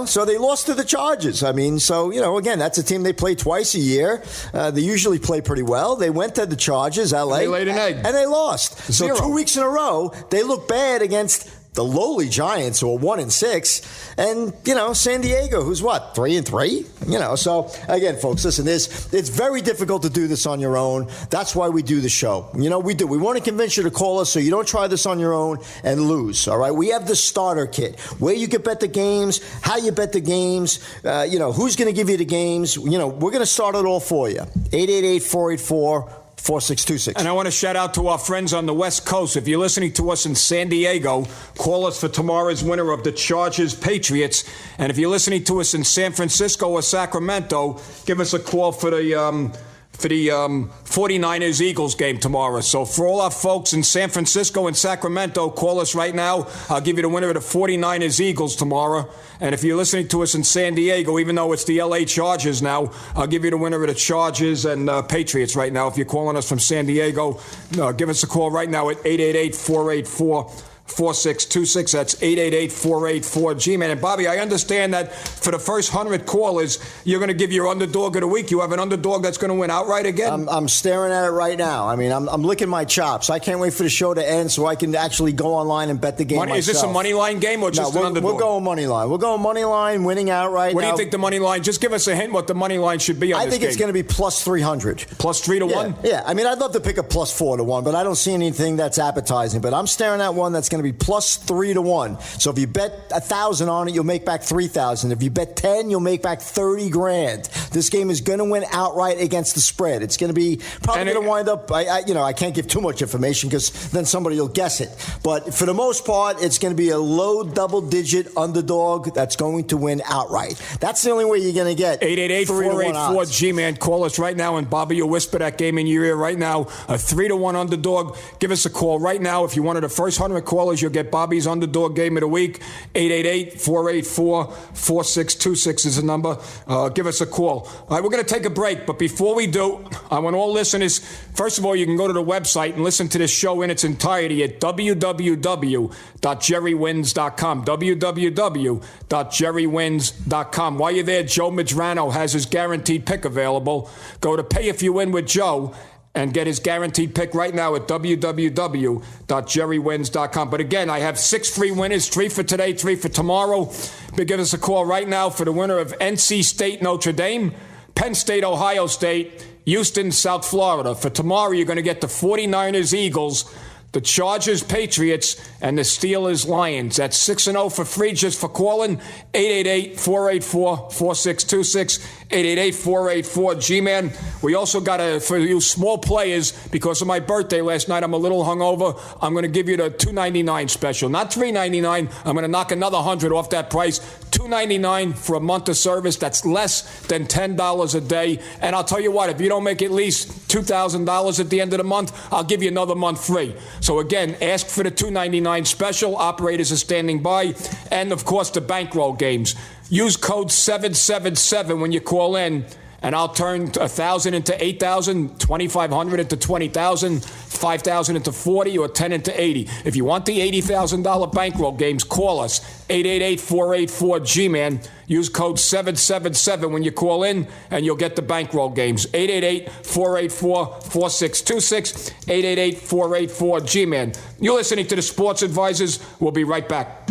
So they lost to the Chargers. Again, that's a team they play twice a year. They usually play pretty well. They went to the Chargers, LA. They laid an egg. And they lost. 0. So 2 weeks in a row, they look bad against the lowly Giants, who are 1-6, and San Diego, who's what, 3-3? So again, folks, listen, it's very difficult to do this on your own. That's why we do the show. We do. We want to convince you to call us so you don't try this on your own and lose. All right, we have the starter kit where you can bet the games, how you bet the games, who's going to give you the games. We're going to start it all for you. 888-484-4626. And I want to shout out to our friends on the West Coast. If you're listening to us in San Diego, call us for tomorrow's winner of the Chargers Patriots. And if you're listening to us in San Francisco or Sacramento, give us a call for the 49ers Eagles game tomorrow. So for all our folks in San Francisco and Sacramento, call us right now. I'll give you the winner of the 49ers Eagles tomorrow. And if you're listening to us in San Diego, even though it's the LA Chargers now, I'll give you the winner of the Chargers and Patriots right now. If you're calling us from San Diego, give us a call right now at 888-484-4626. That's 888-484-G-Man. And Bobby, I understand that for the first 100 callers, you're going to give your underdog of the week. You have an underdog that's going to win outright again? I'm staring at it right now. I mean, I'm licking my chops. I can't wait for the show to end so I can actually go online and bet the game myself. Is this a money line game or just an underdog? We're going money line. We're going money line, winning outright. What do you think the money line? Just give us a hint what the money line should be on this game. I think it's going to be plus 300. Plus 3 to 1? Yeah. I mean, I'd love to pick a plus 4 to 1, but I don't see anything that's appetizing. But I'm staring at one that's going to be plus 3 to 1. So if you bet 1,000 on it, you'll make back 3,000. If you bet 10, you'll make back 30 grand. This game is going to win outright against the spread. It's going to be probably going to wind up. I can't give too much information because then somebody will guess it. But for the most part, it's going to be a low double-digit underdog that's going to win outright. That's the only way you're going to get 888-484-G-Man. Call us right now, and Bobby, you'll whisper that game in your ear right now. A 3 to 1 underdog. Give us a call right now. If you're one of the first 100 callers, you'll get Bobby's underdog game of the week. 888-484-4626 is the number. Give us a call. All right, we're going to take a break, but before we do, I want all listeners, first of all, you can go to the website and listen to this show in its entirety at www.jerrywins.com. www.jerrywins.com. While you're there, Joe Madrano has his guaranteed pick available. Go to Pay If You Win with Joe and get his guaranteed pick right now at www.jerrywins.com. But again, I have 6 free winners, 3 for today, 3 for tomorrow. But give us a call right now for the winner of NC State, Notre Dame, Penn State, Ohio State, Houston, South Florida. For tomorrow, you're going to get the 49ers Eagles, the Chargers Patriots, and the Steelers Lions. That's 6-0 for free just for calling. 888-484-4626. 888-484-G-Man. We also got for you small players, because of my birthday last night, I'm a little hungover. I'm going to give you the $2.99 special. Not $3.99. I'm going to knock another $100 off that price. $2.99 for a month of service. That's less than $10 a day. And I'll tell you what, if you don't make at least $2,000 at the end of the month, I'll give you another month free. So again, ask for the $2.99 special. Operators are standing by. And of course, the bankroll games. Use code 777 when you call in, and I'll turn 1,000 into 8,000, 2,500 into 20,000, 5,000 into 40, or 10 into 80. If you want the $80,000 bankroll games, call us, 888-484-G-MAN. Use code 777 when you call in, and you'll get the bankroll games. 888-484-4626, 888-484-G-MAN. You're listening to the Sports Advisors. We'll be right back.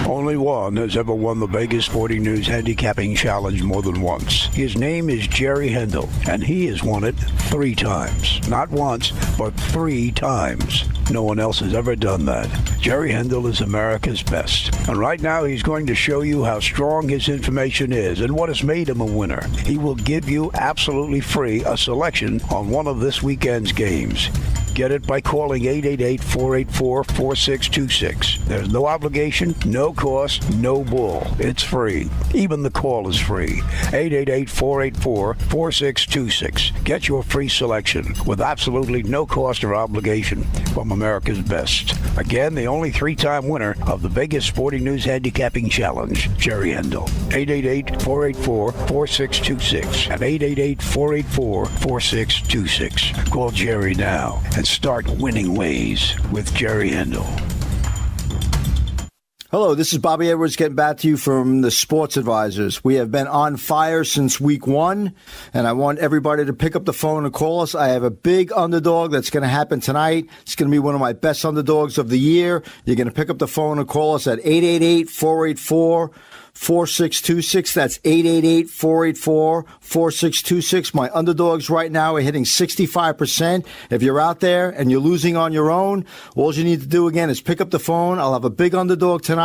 Only one has ever won the Vegas Sporting News Handicapping Challenge more than once. His name is Jerry Hendel, and he has won it 3 times. Not once, but 3 times. No one else has ever done that. Jerry Hendel is America's best. And right now he's going to show you how strong his information is and what has made him a winner. He will give you absolutely free a selection on one of this weekend's games. Get it by calling 888-484-4626. There's no obligation, no cost, no bull. It's free. Even the call is free. 888-484-4626. Get your free selection with absolutely no cost or obligation from America's best. Again, the only 3-time winner of the Vegas Sporting News Handicapping Challenge, Jerry Hendel. 888-484-4626 and 888-484-4626. Call Jerry now and start winning ways with Jerry Hendel. Hello, this is Bobby Edwards getting back to you from the Sports Advisors. We have been on fire since week 1, and I want everybody to pick up the phone and call us. I have a big underdog that's going to happen tonight. It's going to be one of my best underdogs of the year. You're going to pick up the phone and call us at 888-484-4626. That's 888-484-4626. My underdogs right now are hitting 65%. If you're out there and you're losing on your own, all you need to do again is pick up the phone. I'll have a big underdog tonight,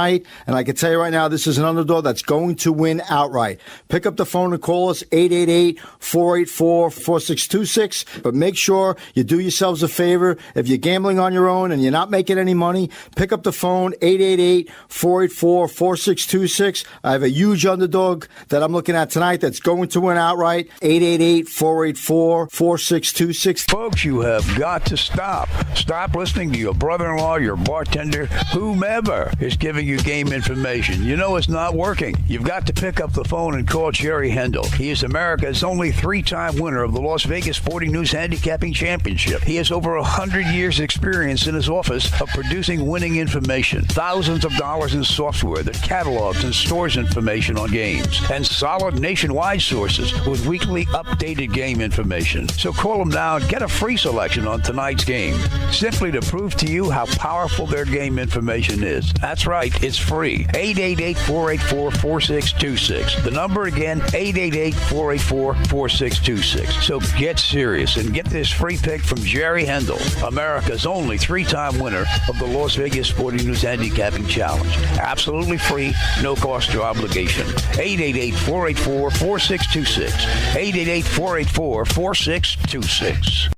and I can tell you right now, this is an underdog that's going to win outright. Pick up the phone and call us, 888-484-4626. But make sure you do yourselves a favor. If you're gambling on your own and you're not making any money, pick up the phone, 888-484-4626. I have a huge underdog that I'm looking at tonight that's going to win outright. 888-484-4626. Folks, you have got to stop. Stop listening to your brother-in-law, your bartender, whomever is giving you game information. You know it's not working. You've got to pick up the phone and call Jerry Hendel. He is America's only 3-time winner of the Las Vegas Sporting News Handicapping Championship. He has over 100 years experience in his office of producing winning information. Thousands of dollars in software that catalogs and stores information on games, and solid nationwide sources with weekly updated game information. So call them now and get a free selection on tonight's game, simply to prove to you how powerful their game information is. That's right, it's free. 888-484-4626. The number again, 888-484-4626. So get serious and get this free pick from Jerry Hendel, America's only 3-time winner of the Las Vegas Sporting News Handicapping Challenge. Absolutely free, no cost or obligation. 888-484-4626. 888-484-4626.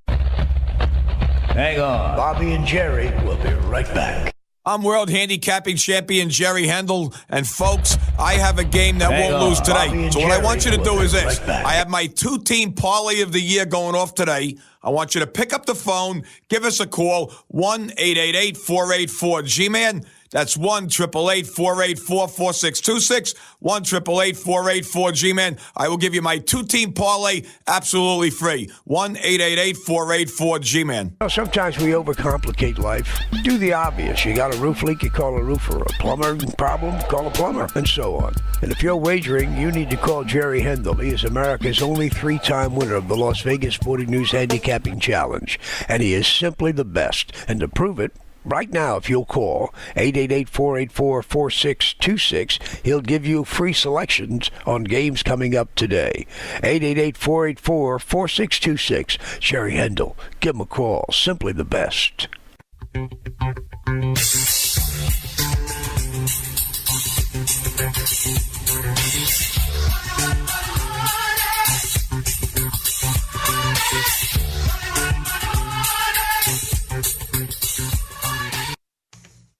Hang on. Bobby and Jerry will be right back. I'm World Handicapping Champion Jerry Hendel, and folks, I have a game that won't lose today. So what I want you to do is this. I have my 2-team parlay of the year going off today. I want you to pick up the phone, give us a call, 1-888-484-G-MAN. That's 1-888-484-4626, 1-888-484-G-MAN. I will give you my 2-team parlay absolutely free, 1-888-484-G-MAN. Sometimes we overcomplicate life. Do the obvious. You got a roof leak, you call a roofer. A plumber problem, call a plumber, and so on. And if you're wagering, you need to call Jerry Hendel. He is America's only 3-time winner of the Las Vegas Sporting News Handicapping Challenge. And he is simply the best. And to prove it, right now, if you'll call 888-484-4626, he'll give you free selections on games coming up today. 888-484-4626. Jerry Hendel. Give him a call. Simply the best.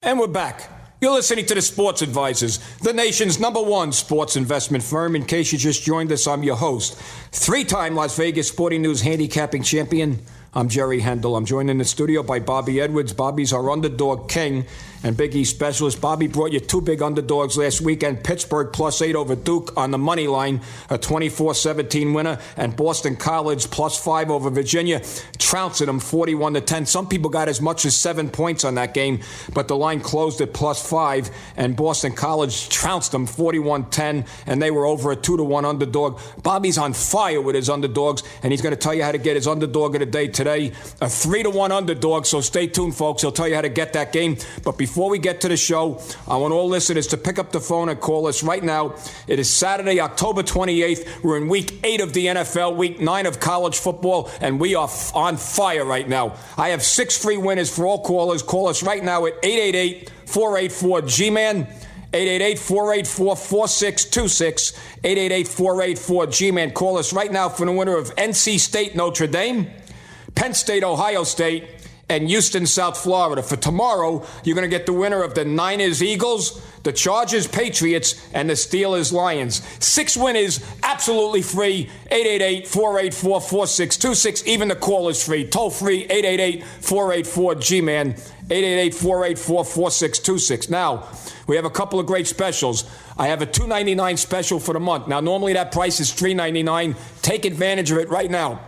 And we're back. You're listening to the Sports Advisors, the nation's #1 sports investment firm. In case you just joined us, I'm your host, 3-time Las Vegas Sporting News Handicapping Champion. I'm Jerry Handel. I'm joined in the studio by Bobby Edwards. Bobby's our underdog king and Big East specialist. Bobby brought you two big underdogs last weekend. Pittsburgh +8 over Duke on the money line, a 24-17 winner, and Boston College +5 over Virginia, trouncing them 41-10. Some people got as much as 7 points on that game, but the line closed at +5, and Boston College trounced them 41-10, and they were over a 2-1 underdog. Bobby's on fire with his underdogs, and he's going to tell you how to get his underdog of the day today, a 3-1 underdog, so stay tuned, folks. He'll tell you how to get that game. But before we get to the show, I want all listeners to pick up the phone and call us right now. It is Saturday, October 28th. We're in Week 8 of the NFL, Week 9 of college football, and we are on fire right now. I have 6 free winners for all callers. Call us right now at 888-484-G-MAN. 888-484-4626. 888-484-G-MAN. Call us right now for the winner of NC State, Notre Dame, Penn State, Ohio State, and Houston, South Florida. For tomorrow, you're going to get the winner of the Niners, Eagles, the Chargers, Patriots, and the Steelers, Lions. 6 winners, absolutely free. 888-484-4626. Even the call is free. Toll free, 888-484-G-MAN. 888-484-4626. Now, we have a couple of great specials. I have a $2.99 special for the month. Now, normally that price is $3.99. Take advantage of it right now.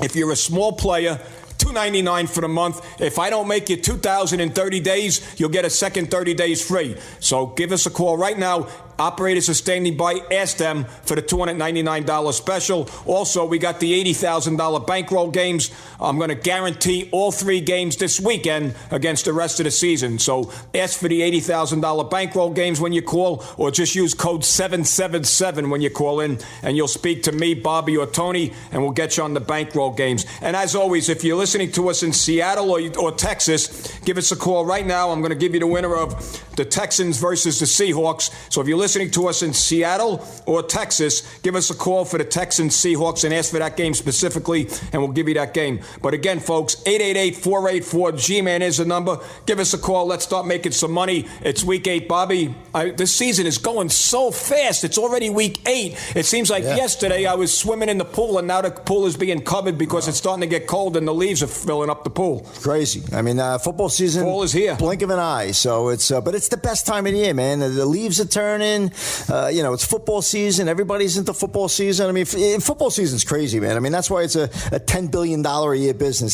If you're a small player, $2.99 for the month. If I don't make you 2,000 in 30 days, you'll get a second 30 days free. So give us a call right now. Operators are standing by. Ask them for the $299 special. Also, we got the $80,000 bankroll games. I'm going to guarantee all 3 games this weekend against the rest of the season. So ask for the $80,000 bankroll games when you call, or just use code 777 when you call in, and you'll speak to me, Bobby, or Tony, and we'll get you on the bankroll games. And as always, if you're listening to us in Seattle or Texas, give us a call right now. I'm going to give you the winner of the Texans versus the Seahawks. So if you're listening to us in Seattle or Texas, give us a call for the Texans Seahawks and ask for that game specifically, and we'll give you that game. But again, folks, 888-484-G-MAN is the number. Give us a call. Let's start making some money. It's Week 8, Bobby. This season is going so fast. It's already Week 8. It seems like yesterday I was swimming in the pool, and now the pool is being covered because it's starting to get cold and the leaves are filling up the pool. Crazy. I mean, football season, fall is here. Blink of an eye. So it's, but it's the best time of the year, man. The leaves are turning. It's football season. Everybody's into football season. I mean, football season's crazy, man. I mean, that's why it's a $10 billion a year business.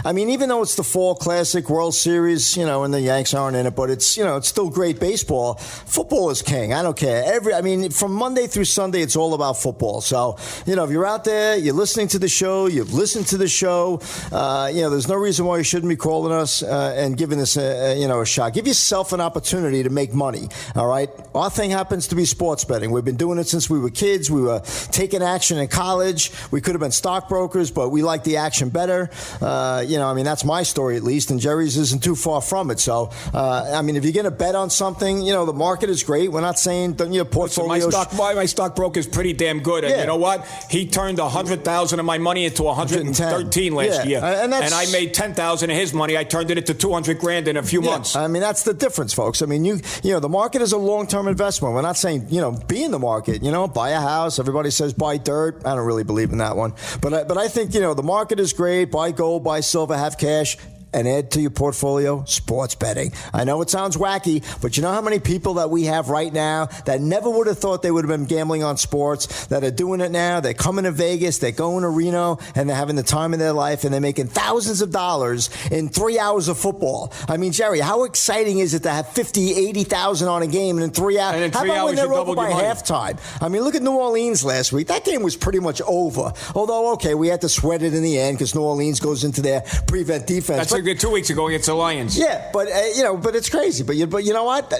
Even though it's the Fall Classic, World Series, and the Yanks aren't in it, but it's still great baseball. Football is king. I don't care. From Monday through Sunday, it's all about football. So, if you're out there, you're listening to the show, you've listened to the show, there's no reason why you shouldn't be calling us and giving this a shot. Give yourself an opportunity to make money. All right. Our thing happens to be sports betting. We've been doing it since we were kids. We were taking action in college. We could have been stockbrokers, but we like the action better. That's my story at least, and Jerry's isn't too far from it. So, if you're going to bet on something, the market is great. We're not saying portfolio. My stockbroker is pretty damn good, and you know what? He turned 100,000 of my money into 113 last year, and I made 10,000 of his money. I turned it into 200 grand in a few months. That's the difference, folks. The market is a long-term investment. We're not saying be in the market. Buy a house. Everybody says buy dirt. I don't really believe in that one, but I think the market is great. Buy gold, buy silver, have cash, and add to your portfolio sports betting. I know it sounds wacky, but you know how many people that we have right now that never would have thought they would have been gambling on sports that are doing it now? They're coming to Vegas, they're going to Reno, and they're having the time of their life, and they're making thousands of dollars in 3 hours of football. Jerry, how exciting is it to have 50, 80,000 on a game and in 3 hours? And in 3 how about hours when they're you over by halftime? Look at New Orleans last week. That game was pretty much over. Although, okay, we had to sweat it in the end because New Orleans goes into their prevent defense. That's like 2 weeks ago against the Lions. Yeah, but it's crazy. But you know what?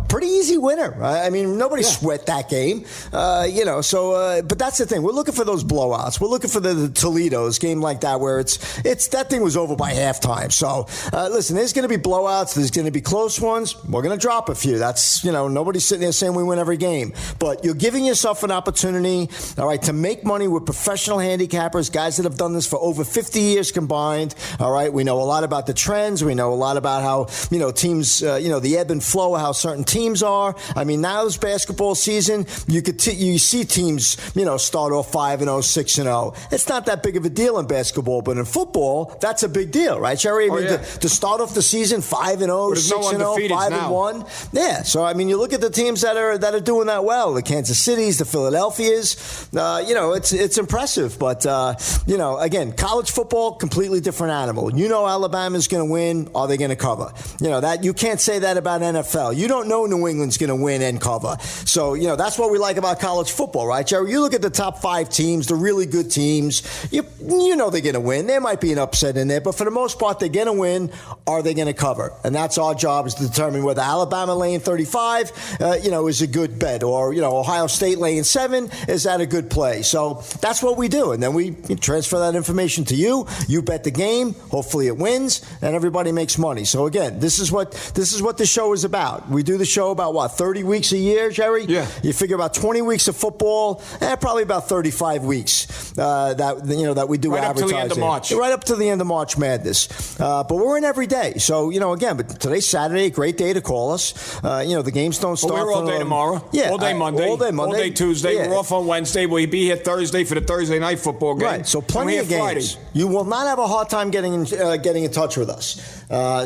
Pretty easy winner. Nobody sweat that game. But that's the thing. We're looking for those blowouts. We're looking for the Toledo's game like that where it's that thing was over by halftime. So listen, there's going to be blowouts. There's going to be close ones. We're going to drop a few. That's nobody's sitting there saying we win every game. But you're giving yourself an opportunity, all right, to make money with professional handicappers, guys that have done this for over 50 years combined. All right, we know know a lot about the trends. We know a lot about how, teams, the ebb and flow, how certain teams are. I mean, now's basketball season. You see teams, start off 5-0, 6-0. It's not that big of a deal in basketball, but in football, that's a big deal, right, Jerry? To start off the season 5-0, 6-0, 5-1. Yeah. So I mean, you look at the teams that are doing that well. The Kansas Cities, the Philadelphias. It's impressive. But again, college football, completely different animal. Alabama's going to win. Are they going to cover? That you can't say that about NFL. You don't know New England's going to win and cover. So that's what we like about college football, right, Jerry? You look at the top 5 teams, the really good teams. You know they're going to win. There might be an upset in there, but for the most part, they're going to win. Are they going to cover? And that's our job, is to determine whether Alabama laying 35, is a good bet, or Ohio State laying 7 is that a good play. So that's what we do, and then we transfer that information to you. You bet the game. Hopefully it wins, and everybody makes money. So again, this is what the show is about. We do the show about 30 weeks a year, Jerry? Yeah. You figure about 20 weeks of football, probably about 35 weeks that we do right advertising. Up to the end of March. Right up to the end of March Madness. But we're in every day. So again, but today's Saturday, great day to call us. The games don't start. We're all day tomorrow. Yeah, all day Monday. All day Tuesday. Yeah. We're off on Wednesday. We'll be here Thursday for the Thursday night football game. Right. So plenty of games. Friday. You will not have a hard time getting in touch with us.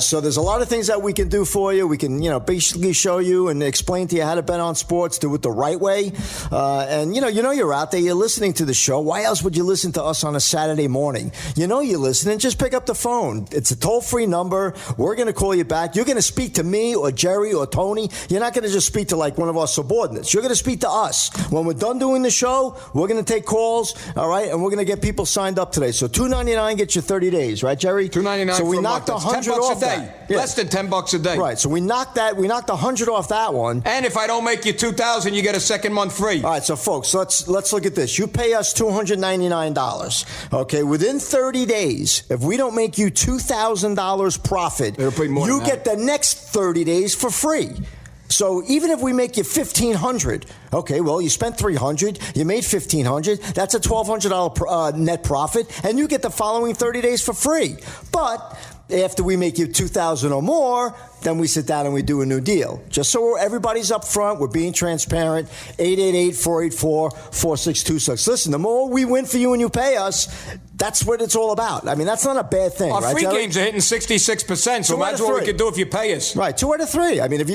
So there's a lot of things that we can do for you. We can basically show you and explain to you how to bet on sports, do it the right way. And you're out there, you're listening to the show. Why else would you listen to us on a Saturday morning? You're listening. Just pick up the phone. It's a toll-free number. We're going to call you back. You're going to speak to me or Jerry or Tony. You're not going to just speak to like one of our subordinates. You're going to speak to us. When we're done doing the show, we're going to take calls, all right? And we're going to get people signed up today. So $2.99 gets you 30 days, right, Jerry? $2.99 so we for knocked a month. $100 $10 off a day. that. Yeah. Less than $10 a day. Right. So we knocked $100 off that one. And if I don't make you $2,000, you get a second month free. All right, so folks, let's look at this. You pay us $299. Okay, within 30 days, if we don't make you $2,000 profit, you get the next 30 days for free. So even if we make you $1,500, okay, well, you spent $300, you made $1,500, that's a $1,200 net profit, and you get the following 30 days for free. But after we make you $2,000 or more, then we sit down and we do a new deal. Just so everybody's up front, we're being transparent. 888-484-4626. Listen, the more we win for you and you pay us, that's what it's all about. I mean, that's not a bad thing, Our right, free Jerry? games are hitting 66%, so imagine what we could do if you pay us. Right, 2 out of 3. I mean, if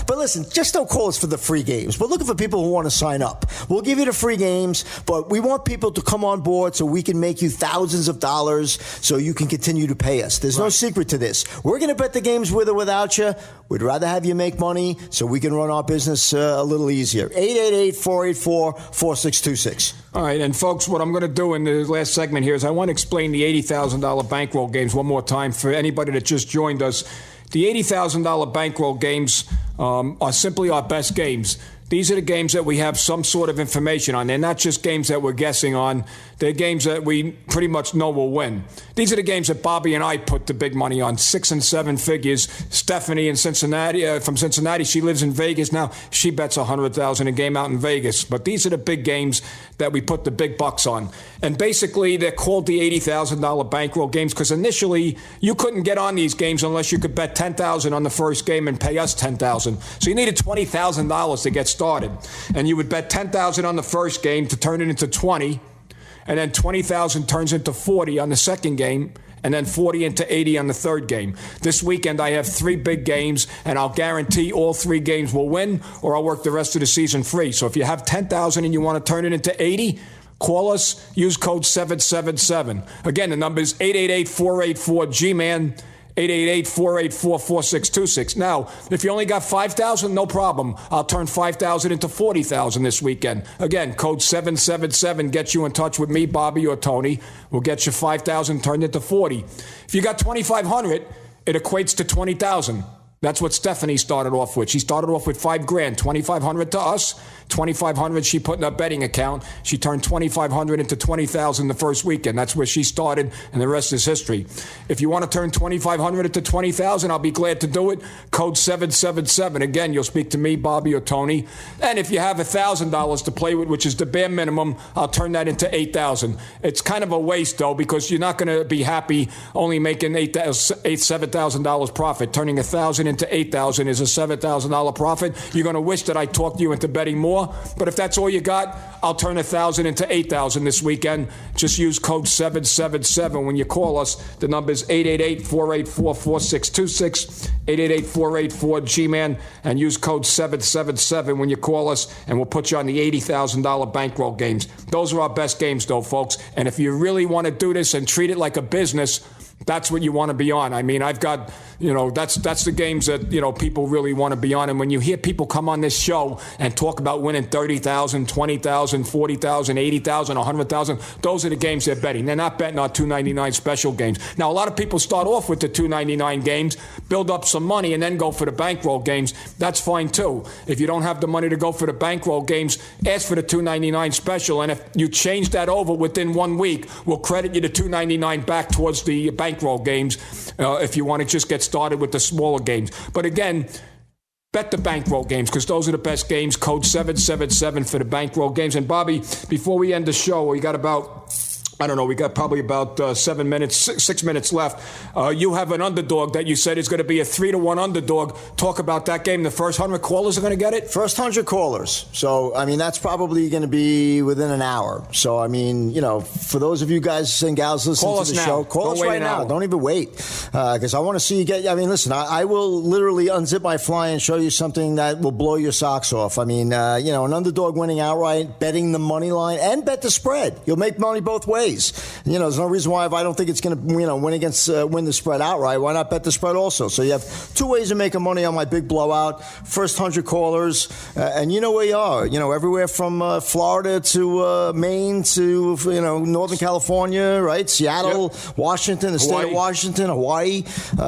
but listen, just don't call us for the free games. We're looking for people who want to sign up. We'll give you the free games, but we want people to come on board so we can make you thousands of dollars so you can continue to pay us. There's no secret to this. We're going to bet the games with or without you. We'd rather have you make money so we can run our business a little easier. 888-484-4626. All right, and folks, what I'm going to do in the last segment here is I want to explain the $80,000 bankroll games one more time for anybody that just joined us. The $80,000 bankroll games are simply our best games. These are the games that we have some sort of information on. They're not just games that we're guessing on. They're games that we pretty much know will win. These are the games that Bobby and I put the big money on, 6 and 7 figures. Stephanie in Cincinnati, from Cincinnati, she lives in Vegas now. She bets $100,000 a game out in Vegas. But these are the big games that we put the big bucks on. And basically, they're called the $80,000 bankroll games because initially you couldn't get on these games unless you could bet $10,000 on the first game and pay us $10,000. So you needed $20,000 to get started. And you would bet $10,000 on the first game to turn it into 20, and then 20,000 turns into 40 on the second game, and then 40 into 80 on the third game. This weekend I have 3 big games, and I'll guarantee all 3 games will win, or I'll work the rest of the season free. So if you have 10,000 and you want to turn it into 80, call us, use code 777. Again, the number is 888-484-G-MAN, 888-484-4626. Now, if you only got 5,000, no problem. I'll turn 5,000 into 40,000 this weekend. Again, code 777 gets you in touch with me, Bobby, or Tony. We'll get you 5,000 turned into 40. If you got 2,500, it equates to 20,000. That's what Stephanie started off with. She started off with $5,000, $2,500 to us, $2,500 she put in her betting account. She turned $2,500 into $20,000 the first weekend. That's where she started, and the rest is history. If you want to turn $2,500 into $20,000, I'll be glad to do it. Code 777. Again, you'll speak to me, Bobby, or Tony. And if you have $1,000 to play with, which is the bare minimum, I'll turn that into $8,000. It's kind of a waste, though, because you're not going to be happy only making $7,000 profit. Turning $1,000 into $8,000 is a $7,000 profit. You're going to wish that I talked you into betting more, but if that's all you got, I'll turn $1,000 into $8,000 this weekend. Just use code 777 when you call us. The number is 888-484-4626, 888-484-G-MAN, and use code 777 when you call us, and we'll put you on the $80,000 bankroll games. Those are our best games, though, folks. And if you really want to do this and treat it like a business, that's what you want to be on. I mean, I've got, that's the games that, people really want to be on. And when you hear people come on this show and talk about winning 30,000, 20,000, 40,000, 80,000, 100,000, those are the games they're betting. They're not betting our $2.99 special games. Now, a lot of people start off with the $2.99 games, build up some money, and then go for the bankroll games. That's fine, too. If you don't have the money to go for the bankroll games, ask for the $2.99 special. And if you change that over within 1 week, we'll credit you the $2.99 back towards the bankroll games if you want to just get started with the smaller games. But again, bet the bankroll games because those are the best games. Code 777 for the bankroll games. And Bobby, before we end the show, we got we got probably about 6 minutes left. You have an underdog that you said is going to be a 3-1 underdog. Talk about that game. The first 100 callers are going to get it? First 100 callers. So, that's probably going to be within an hour. So, for those of you guys and gals listening to the show, call us right now. Don't even wait. Because I want to see you get, listen, I will literally unzip my fly and show you something that will blow your socks off. An underdog winning outright, betting the money line, and bet the spread. You'll make money both ways. There's no reason why if I don't think it's going to win the spread outright, why not bet the spread also? So you have 2 ways of making money on my big blowout. First 100 callers, and you know where you are. Everywhere from Florida to Maine to Northern California, right? Seattle, yep. Washington, the state of Washington, Hawaii.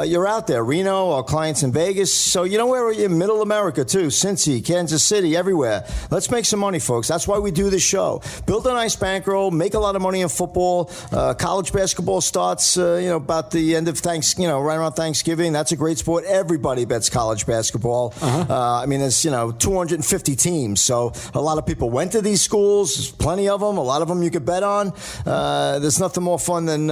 You're out there. Reno, our clients in Vegas. So you know where you're? Middle America too. Cincy, Kansas City, everywhere. Let's make some money, folks. That's why we do this show. Build a nice bankroll. Make a lot of money in football. College basketball starts, about the end of right around Thanksgiving. That's a great sport. Everybody bets college basketball. There's 250 teams, so a lot of people went to these schools. There's plenty of them. A lot of them you could bet on. There's nothing more fun than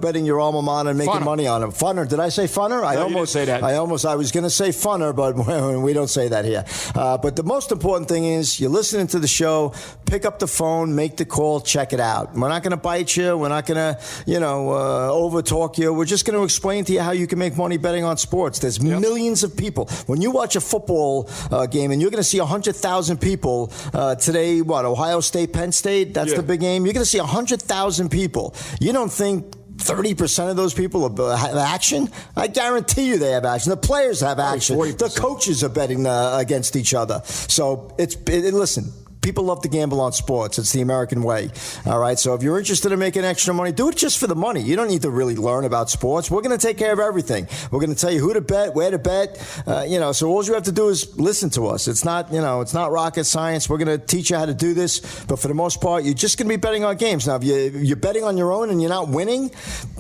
betting your alma mater and making money on them. Funner? Did I say funner? I almost say that. I was going to say funner, but we don't say that here. But the most important thing is you're listening to the show. Pick up the phone, make the call, check it out. We're not going to bite you. We're not going to, over talk you. We're just going to explain to you how you can make money betting on sports. There's millions of people. When you watch a football game, and you're going to see 100,000 people today, Ohio State, Penn State, that's the big game. You're going to see 100,000 people. You don't think 30% of those people have action? I guarantee you they have action. The players have action. 40%. The coaches are betting against each other. So listen. People love to gamble on sports. It's the American way. All right. So if you're interested in making extra money, do it just for the money. You don't need to really learn about sports. We're going to take care of everything. We're going to tell you who to bet, where to bet. So all you have to do is listen to us. It's not, it's not rocket science. We're going to teach you how to do this. But for the most part, you're just going to be betting on games. Now, if you're betting on your own and you're not winning,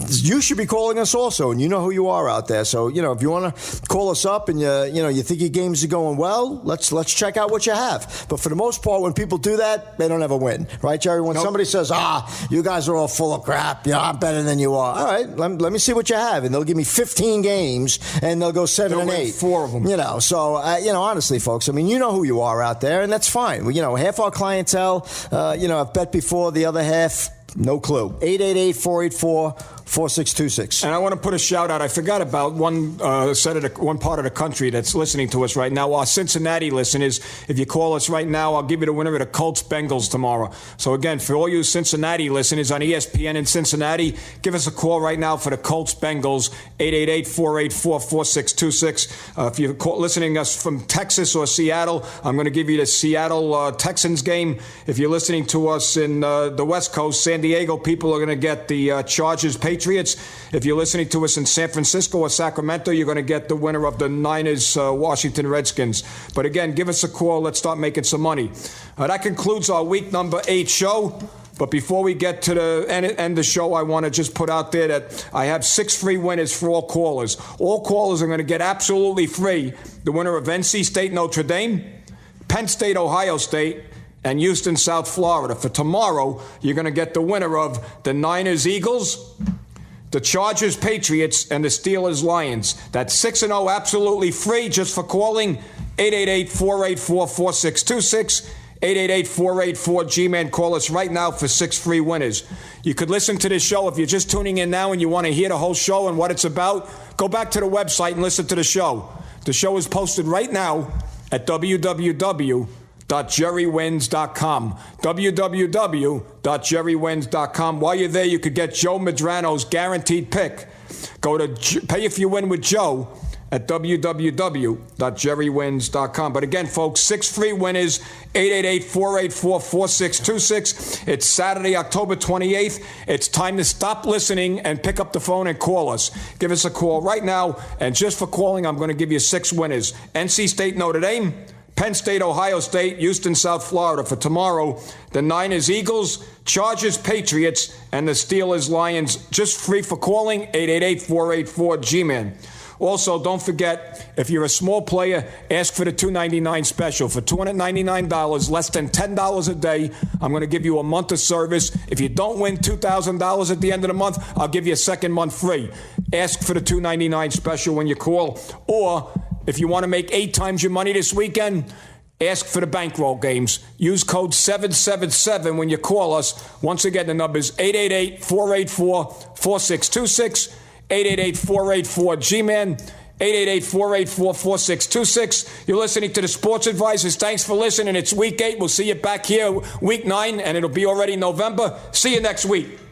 you should be calling us also. And you know who you are out there. So, if you want to call us up and you think your games are going well, let's check out what you have. But for the most part, when people do that, they don't ever win. Right, Jerry? When somebody says, you guys are all full of crap, I'm better than you are. All right, let me see what you have. And they'll give me 15 games, and they'll go 7-8. 4 of them. So, honestly, folks, you know who you are out there, and that's fine. Half our clientele, have bet before. The other half, no clue. 888-484-4626. And I want to put a shout out. I forgot about one part of the country that's listening to us right now. Our Cincinnati listeners, if you call us right now, I'll give you the winner of the Colts-Bengals tomorrow. So again, for all you Cincinnati listeners on ESPN in Cincinnati, give us a call right now for the Colts-Bengals, 888-484-4626. If you're listening to us from Texas or Seattle, I'm going to give you the Seattle Texans game. If you're listening to us in the West Coast, San Diego, people are going to get the Chargers-Patriots Patriots. If you're listening to us in San Francisco or Sacramento, you're going to get the winner of the Niners Washington Redskins. But again, give us a call. Let's start making some money. That concludes our week number 8 show. But before we get to the end the show, I want to just put out there that I have 6 free winners for all callers. All callers are going to get absolutely free the winner of NC State Notre Dame, Penn State Ohio State, and Houston South Florida. For tomorrow, you're going to get the winner of the Niners Eagles, the Chargers Patriots, and the Steelers Lions. That's 6-0 absolutely free just for calling 888-484-4626. 888-484-G-MAN. Call us right now for 6 free winners. You could listen to this show. If you're just tuning in now and you want to hear the whole show and what it's about, go back to the website and listen to the show. The show is posted right now at www.jerrywins.com. www.jerrywins.com. While you're there, you could get Joe Madrano's guaranteed pick. Go to Pay If You Win with Joe at www.jerrywins.com. But again, folks, 6 free winners, 888-484-4626. It's Saturday, October 28th. It's time to stop listening and pick up the phone and call us. Give us a call right now. And just for calling, I'm going to give you 6 winners. NC State Notre Dame, Penn State Ohio State, Houston South Florida. For tomorrow, the Niners Eagles, Chargers Patriots, and the Steelers Lions. Just free for calling, 888-484-G-MAN. Also, don't forget, if you're a small player, ask for the $299 special. For $299, less than $10 a day, I'm going to give you a month of service. If you don't win $2,000 at the end of the month, I'll give you a second month free. Ask for the $299 special when you call. Or, if you want to make 8 times your money this weekend, ask for the Bankroll Games. Use code 777 when you call us. Once again, the number is 888-484-4626. 888-484-G-MAN, 888-484-4626. You're listening to the Sports Advisors. Thanks for listening. It's week 8. We'll see you back here week 9, and it'll be already November. See you next week.